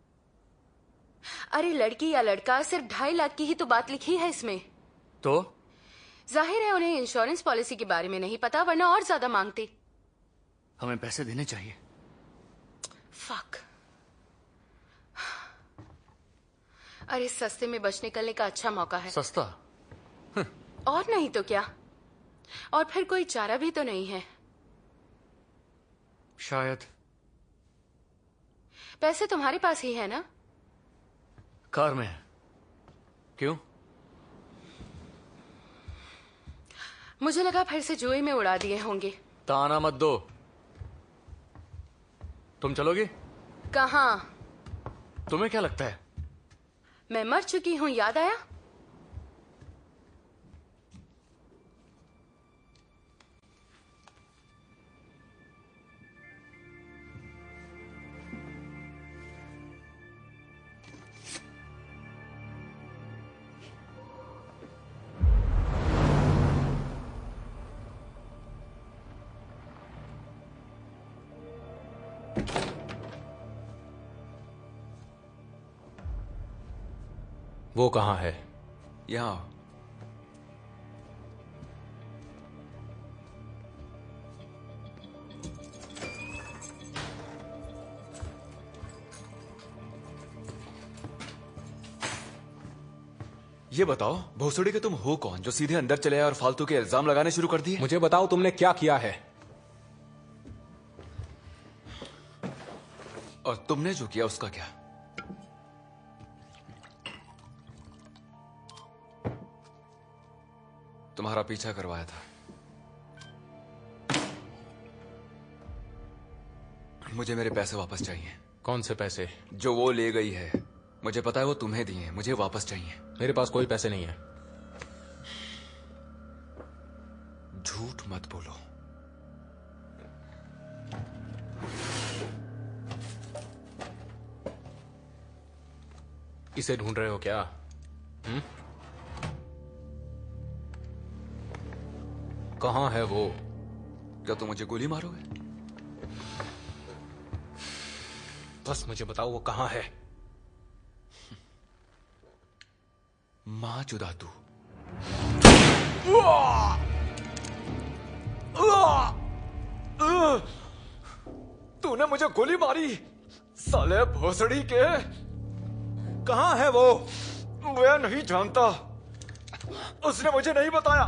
अरे लड़की या लड़का, सिर्फ 2.5 लाख की ही तो बात लिखी है इसमें। तो जाहिर है उन्हें इंश्योरेंस पॉलिसी के बारे में नहीं पता, वरना और ज्यादा मांगते। हमें पैसे देने चाहिए। फक। अरे सस्ते में बच निकलने का अच्छा मौका है। सस्ता? और नहीं तो क्या। और फिर कोई चारा भी तो नहीं है। शायद। पैसे तुम्हारे पास ही है ना? कार में है। क्यों? मुझे लगा फिर से जुए में उड़ा दिए होंगे। ताना मत दो। तुम चलोगी? कहाँ? तुम्हें क्या लगता है? मैं मर चुकी हूं, याद आया? वो कहाँ है? यहां। ये बताओ, भोसड़ी के तुम हो कौन जो सीधे अंदर चले आए और फालतू के इल्जाम लगाने शुरू कर दिए? मुझे बताओ तुमने क्या किया है? और तुमने जो किया उसका क्या? तुम्हारा पीछा करवाया था। मुझे मेरे पैसे वापस चाहिए। कौन से पैसे? जो वो ले गई है। मुझे पता है वो तुम्हें दिए हैं, मुझे वापस चाहिए। मेरे पास कोई पैसे नहीं है। झूठ मत बोलो। इसे ढूंढ रहे हो क्या? कहाँ है वो? क्या तुम मुझे गोली मारोगे? बस मुझे बताओ वो कहाँ है? मां चुदा तू। तूने मुझे गोली मारी साले भोसड़ी के। कहाँ है वो? मैं नहीं जानता, उसने मुझे नहीं बताया।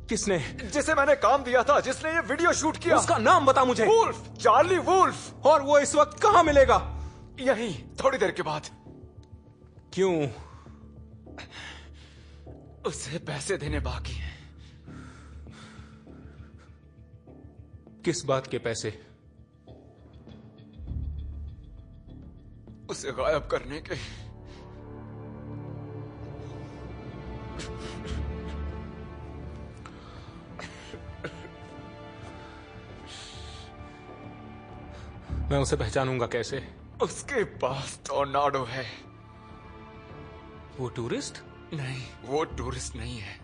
किसने? जिसे मैंने काम दिया था, जिसने ये वीडियो शूट किया। उसका नाम बता मुझे। Wolf, Charlie Wolf. और वो इस वक्त कहाँ मिलेगा? यहीं, थोड़ी देर के बाद। क्यों? उसे पैसे देने बाकी हैं। किस बात के पैसे? उसे गायब करने के। मैं उसे पहचानूंगा कैसे? उसके पास टोर्नाडो है। वो टूरिस्ट? नहीं, वो टूरिस्ट नहीं है।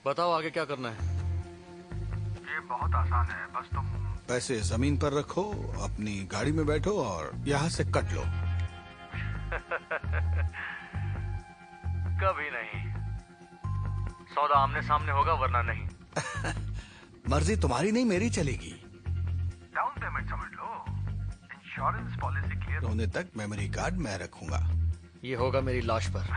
बताओ आगे क्या करना है? ये बहुत आसान है, बस तुम पैसे जमीन पर रखो, अपनी गाड़ी में बैठो और यहाँ से कट लो। कभी नहीं। सौदा आमने सामने होगा, वरना नहीं। मर्जी तुम्हारी नहीं मेरी चलेगी। डाउन पेमेंट समझ लो। इंश्योरेंस पॉलिसी क्लियर होने तक मेमोरी कार्ड मैं रखूंगा। ये होगा मेरी लाश पर।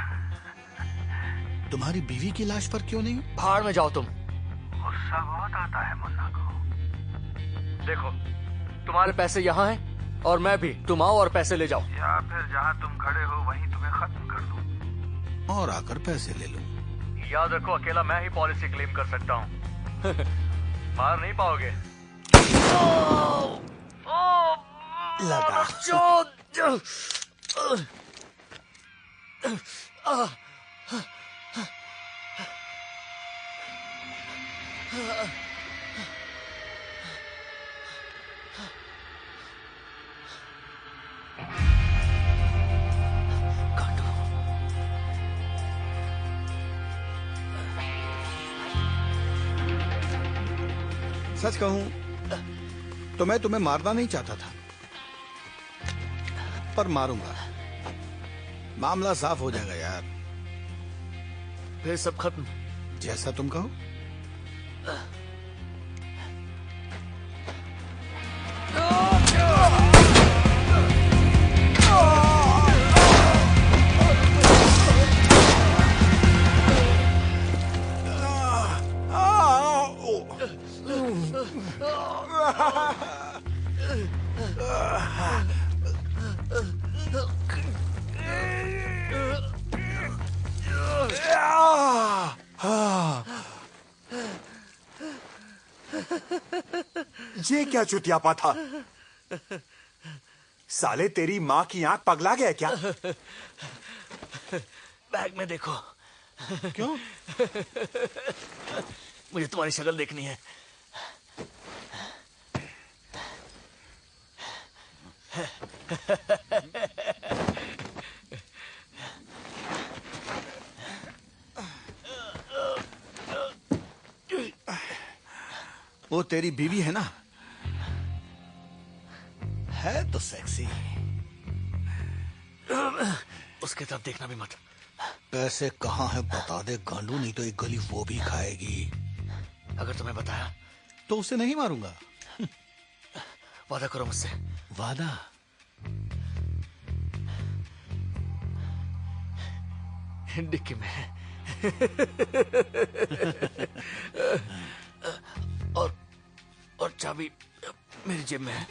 तुम्हारी बीवी की लाश पर क्यों नहीं? भाड़ में जाओ तुम। गुस्सा बहुत आता है मुन्ना को। देखो, तुम्हारे पैसे यहाँ हैं और मैं भी। तुम आओ और पैसे ले जाओ, या फिर जहाँ तुम खड़े हो वहीं तुम्हें खत्म कर दूं। और आकर पैसे ले लो। याद रखो, अकेला मैं ही पॉलिसी क्लेम कर सकता हूँ। मार नहीं पाओगे। लगा। सच कहूं तो मैं तुम्हें मारना नहीं चाहता था, पर मारूंगा। मामला साफ हो जाएगा यार। फिर सब खत्म। जैसा तुम कहो। ये क्या चुतियापा था? साले तेरी माँ की आंख पगला गया क्या? बैग में देखो। क्यों? मुझे तुम्हारी शक्ल देखनी है। वो तेरी बीवी है ना, है तो सेक्सी। उसके तरफ देखना भी मत। पैसे कहाँ है बता दे गांडू, नहीं तो एक गली वो भी खाएगी। अगर तुम्हें बताया तो उसे नहीं मारूंगा। वादा करो मुझसे। वादा? डिक्की में और चाबी मेरी जेब में है।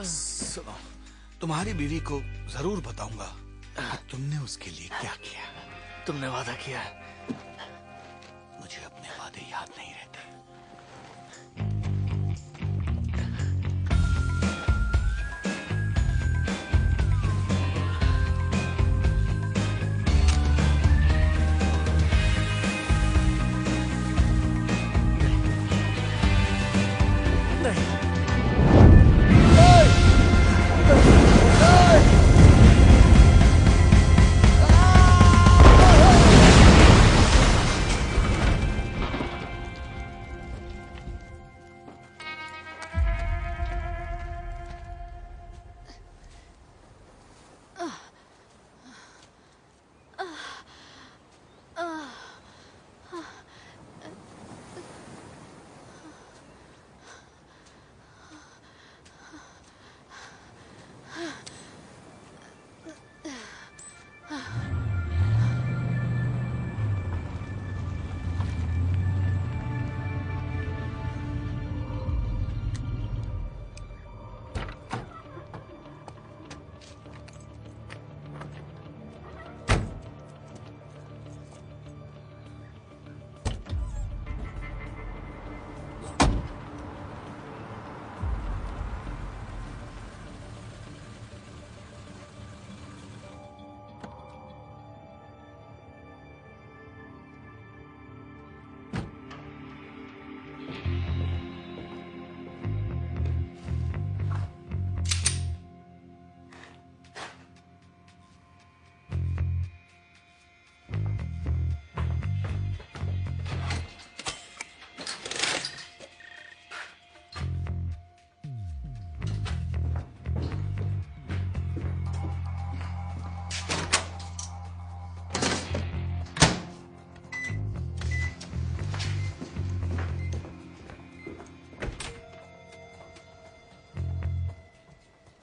सुनो, तुम्हारी बीवी को जरूर बताऊंगा कि तुमने उसके लिए क्या किया। तुमने वादा किया। मुझे अपने वादे याद नहीं रहते।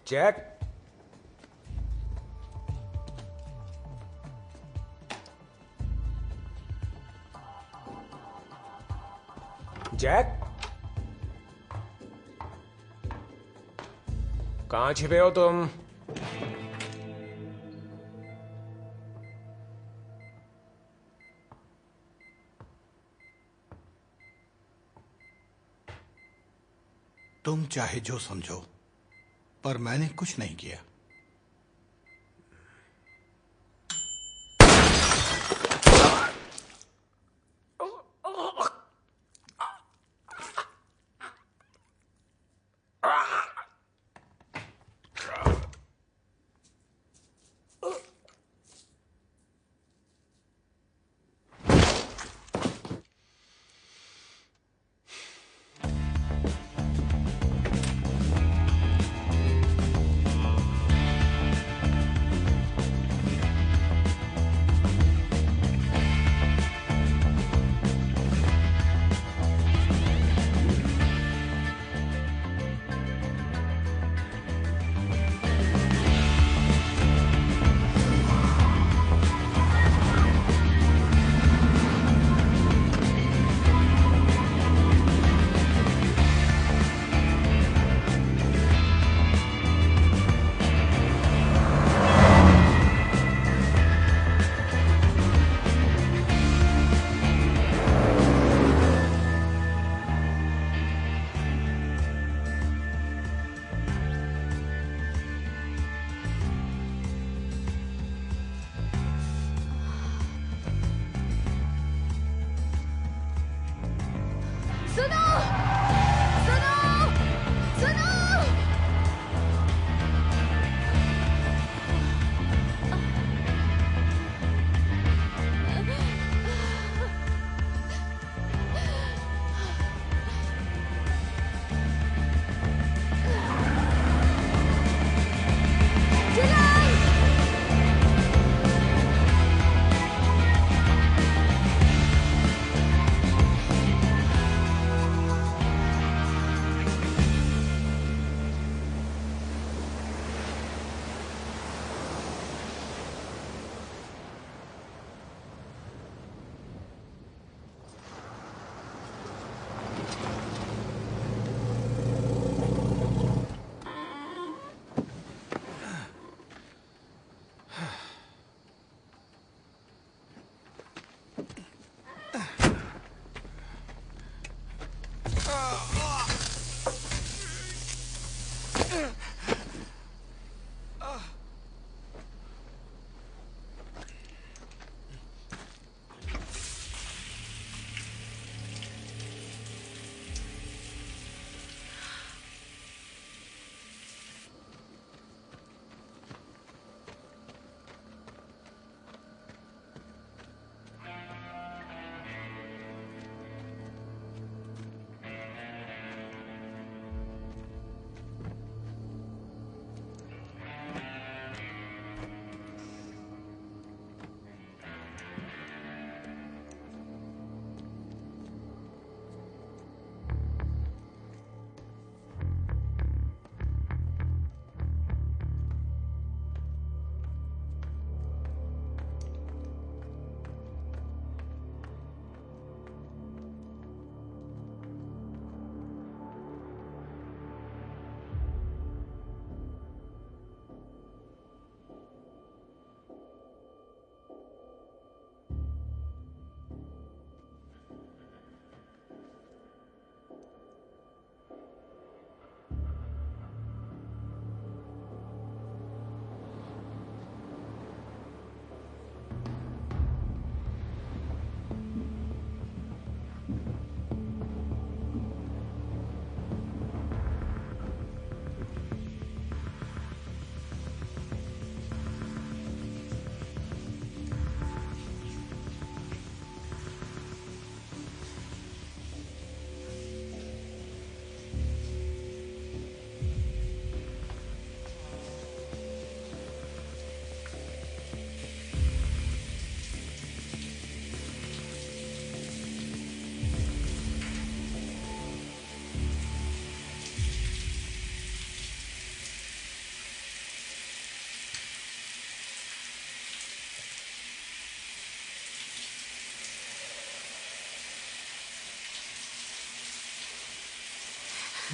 जैक, जैक, कहाँ छिपे हो तुम? तुम चाहे जो समझो, पर मैंने कुछ नहीं किया।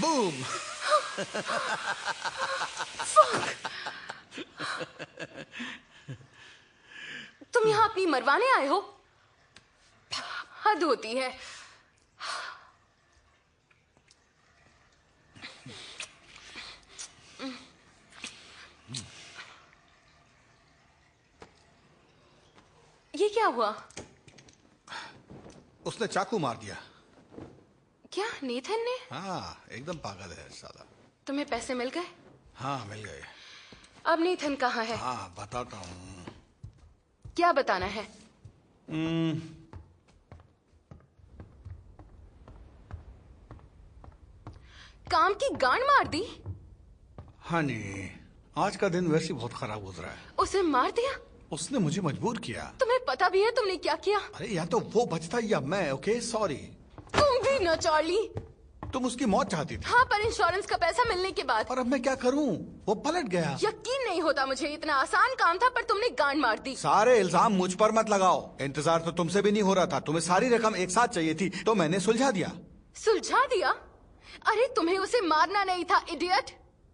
बूम। तुम यहाँ अपनी मरवाने आए हो? हद होती है। ये क्या हुआ? उसने चाकू मार दिया। क्या नेथन ने? हाँ, एकदम पागल है साला। तुम्हें पैसे मिल गए? हाँ, मिल गए। अब नेथन कहाँ है? हाँ, बताता हूँ। क्या बताना है? काम की गांड मार दी? हनी, आज का दिन वैसे बहुत खराब गुजरा है। उसे मार दिया? उसने मुझे मजबूर किया। तुम्हें पता भी है तुमने क्या किया? अरे या तो वो बचता या मैं। Okay, sorry. तुम भी न चार्ली। तुम उसकी मौत चाहती थी। हाँ, पर इंश्योरेंस का पैसा मिलने के बाद। और अब मैं क्या करूं? वो पलट गया। यकीन नहीं होता मुझे, इतना आसान काम था पर तुमने गांड मार दी। सारे इल्जाम मुझ पर मत लगाओ। इंतजार तो तुमसे भी नहीं हो रहा था। तुम्हें सारी रकम एक साथ चाहिए थी तो मैंने सुलझा दिया। सुलझा दिया? अरे तुम्हें उसे मारना नहीं था, इडियट।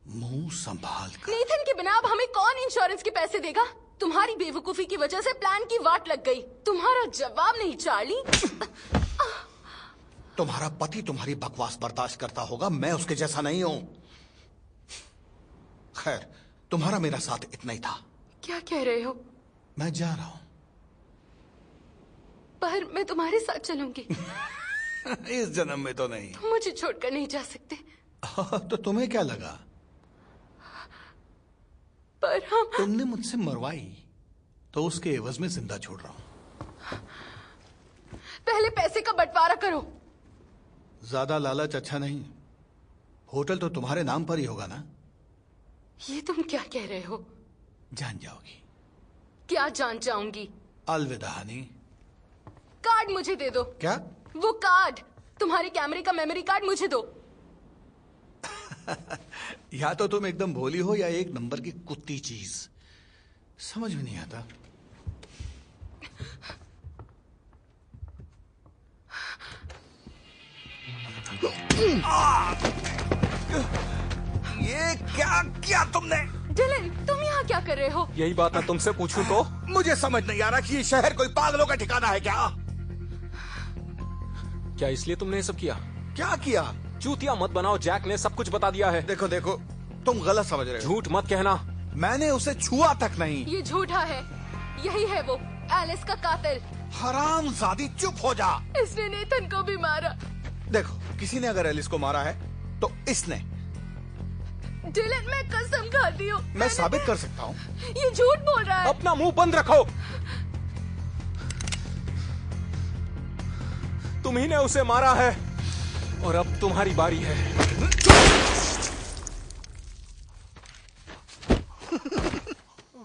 मुंह संभाल कर। नेथन के बिना अब हमें कौन इंश्योरेंस के पैसे देगा? तुम्हारी बेवकूफी की वजह से प्लान की वाट लग गई। तुम्हारा जवाब नहीं चार्ली। तुम्हारा पति तुम्हारी बकवास बर्दाश्त करता होगा, मैं उसके जैसा नहीं हूं। खैर, तुम्हारा मेरा साथ इतना ही था। क्या कह रहे हो? मैं जा रहा हूं। पर मैं तुम्हारे साथ चलूंगी। इस जन्म में तो नहीं। तुम मुझे छोड़कर नहीं जा सकते। तो तुम्हें क्या लगा? पर हम... तुमने मुझसे मरवाई तो उसके एवज में जिंदा छोड़ रहा हूं। पहले पैसे का बंटवारा करो। ज्यादा लालच अच्छा नहीं। होटल तो तुम्हारे नाम पर ही होगा ना? ये तुम क्या कह रहे हो? जान जाओगी। क्या जान जाऊंगी? अलविदा हनी। कार्ड मुझे दे दो। क्या? वो कार्ड, तुम्हारे कैमरे का मेमोरी कार्ड मुझे दो। या तो तुम एकदम भोली हो या एक नंबर की कुत्ती चीज। समझ में नहीं आता। ये क्या किया तुमने? डिलन, तुम यहाँ क्या कर रहे हो? यही बात मैं तुमसे पूछूं तो? मुझे समझ नहीं आ रहा कि ये शहर कोई पागलों का ठिकाना है क्या? क्या इसलिए तुमने ये सब किया? क्या किया? चूतिया मत बनाओ, जैक ने सब कुछ बता दिया है। देखो देखो, तुम गलत समझ रहे हो। झूठ मत कहना। मैंने उसे छुआ तक नहीं। ये झूठा है। यही है वो, एलिस का कातिल। हरामजादी, चुप हो जा। इसने नेथन को भी मारा। देखो, किसी ने अगर एलिस को मारा है तो इसने। डिलन, मैं कसम खाती हूँ। मैं साबित कर सकता हूँ। ये झूठ बोल रहा है। अपना मुंह बंद रखो। तुम्ही ने उसे मारा है और अब तुम्हारी बारी है।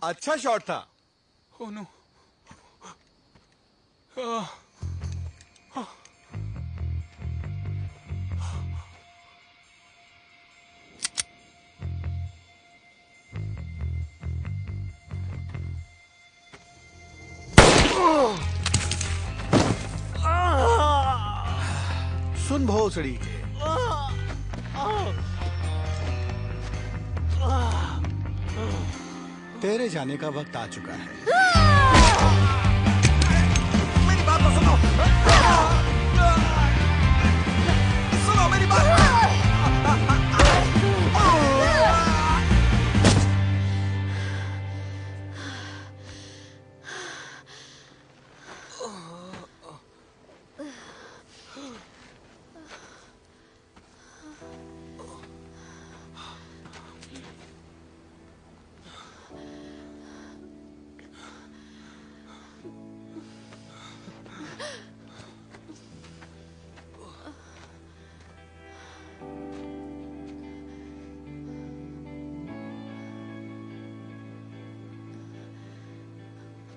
अच्छा शॉट था। Oh no. सुन भोसड़ी के, तेरे जाने का वक्त आ चुका है। मेरी बात तो सुनो। सुनो मेरी बात।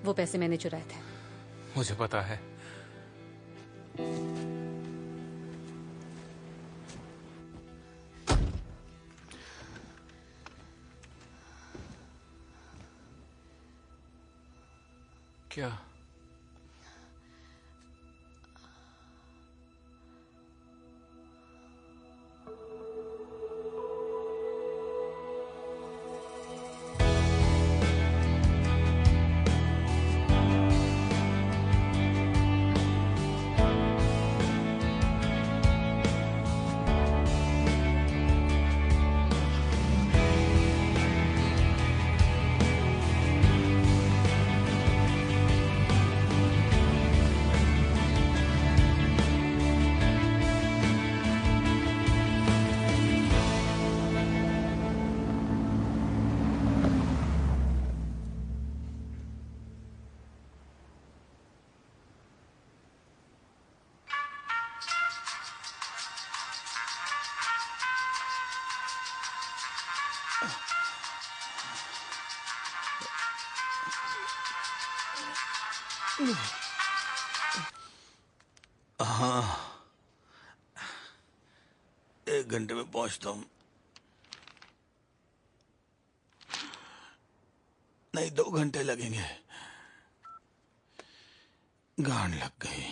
वो पैसे मैंने चुराए थे। मुझे पता है। क्या? हाँ, 1 घंटे में पहुंचता हूं। नहीं, 2 घंटे लगेंगे। गांड लग गई।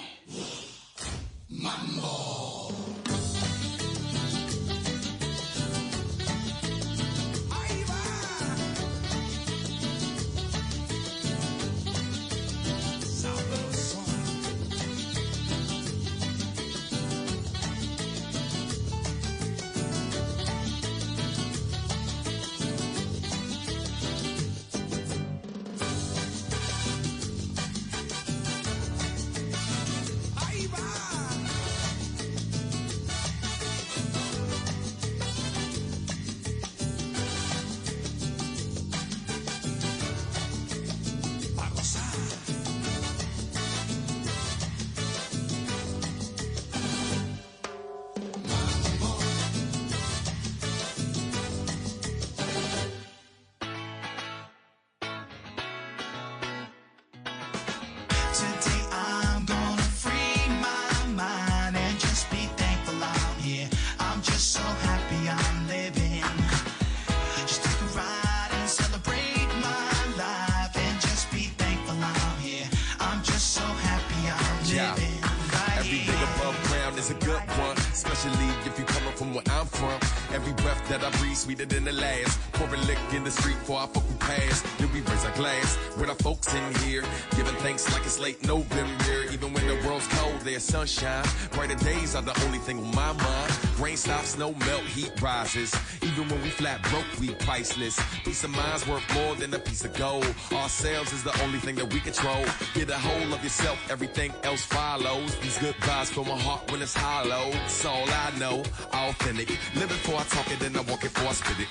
Sweeter than the last. Pour a lick in the street for our folk who pass. Then we raise our glass with our folks in here, giving thanks like it's late November. Even when the world's cold, there's sunshine. Brighter days are the only thing on my mind. Rain stops, snow melt, heat rises. Even when we flat broke, we priceless. Peace of mind's worth more than a piece of gold. Ourselves is the only thing that we control. Get a hold of yourself, everything else follows. These good vibes fill my heart when it's hollow. It's all I know, authentic. Living for I talk it, then I walk it for I spit it.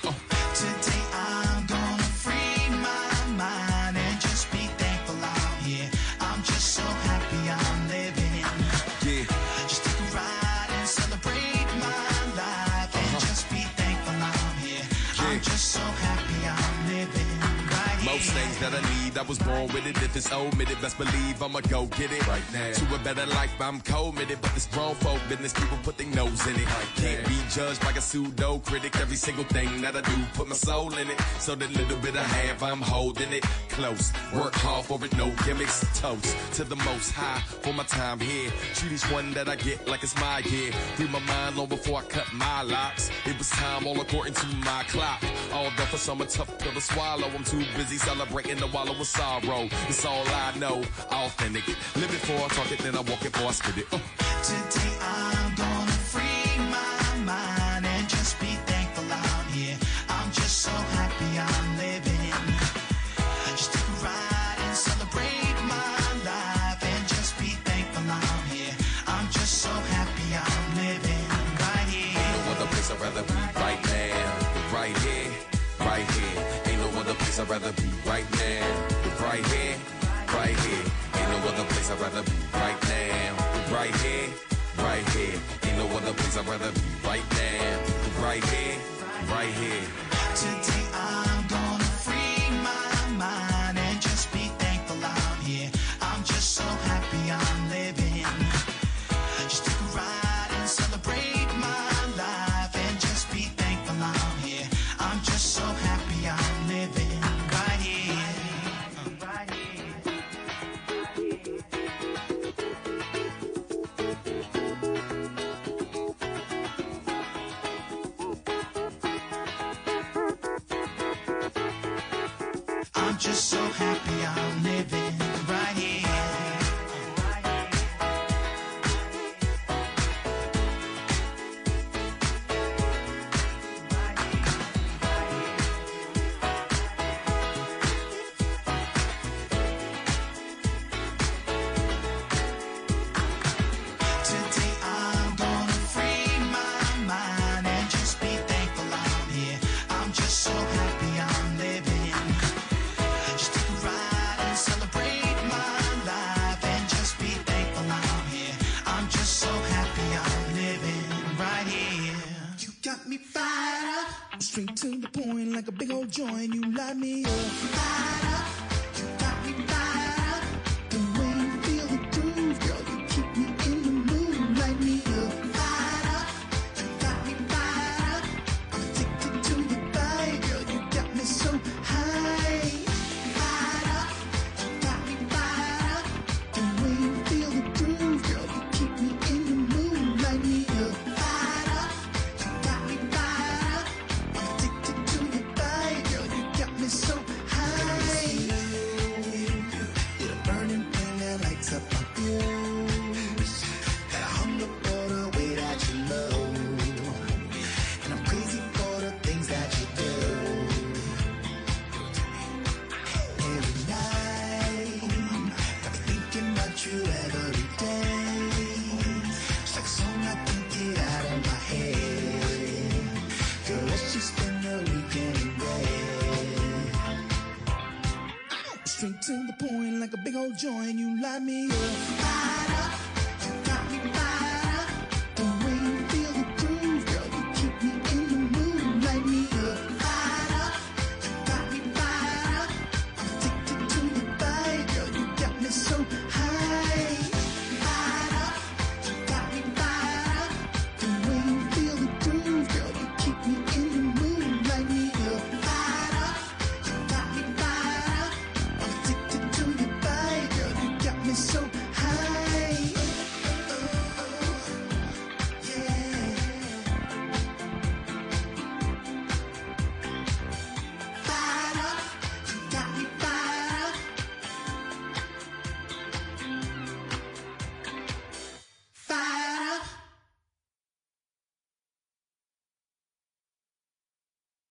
Today I'm gonna free my mind and just be thankful I'm here. I'm just so happy I'm living. Yeah. Just take a ride and celebrate my life and just be thankful I'm here. I'm just so happy I'm living. Most things that I need, I was born with it. If it's omitted, best believe I'ma go get it right now. To a better life, I'm committed. But this grown folk business, people put their nose in it. Can't be judged by a pseudo critic. Every single thing that I do, put my soul in it. So the little bit I have, I'm holding it close. Work hard for it, no gimmicks. Toast to the most high for my time here. Treat each one that I get like it's my year. Free my mind long before I cut my locks. It was time all according to my clock. All done for summer, tough pill to swallow. I'm too busy celebrating the wallow of sorrow. It's all I know, authentic. Live it for I talk it, then I walk it for I spit it. Today I'm gonna free my mind and just be thankful I'm here. I'm just so happy I'm living. Just take a ride and celebrate my life and just be thankful I'm here. I'm just so happy I'm living right here. Ain't no other place I'd rather be right now. Right here, right here. Ain't no other place I'd rather be right now. Right here, right here. Ain't no other place I'd rather be right now. Right here, right here. Ain't no other place I'd rather be right now. Right here, right here. Today I'm gonna free my mind and just be thankful I'm here. I'm just so happy I'm living. Just take a ride and celebrate my life and just be thankful I'm here. I'm just so happy I'm living right here. Right here. I'm just so happy I'm living right here. Today I'm gonna free my mind and just be thankful I'm here. I'm just so happy I'm living. Just take a ride and celebrate my life and just be thankful I'm here. I'm just so happy I'm living right here. You got me fired up, straight to the point like a big old joint. You light me up, fired up. You got to the point like a big old joint. You light me up, fired up.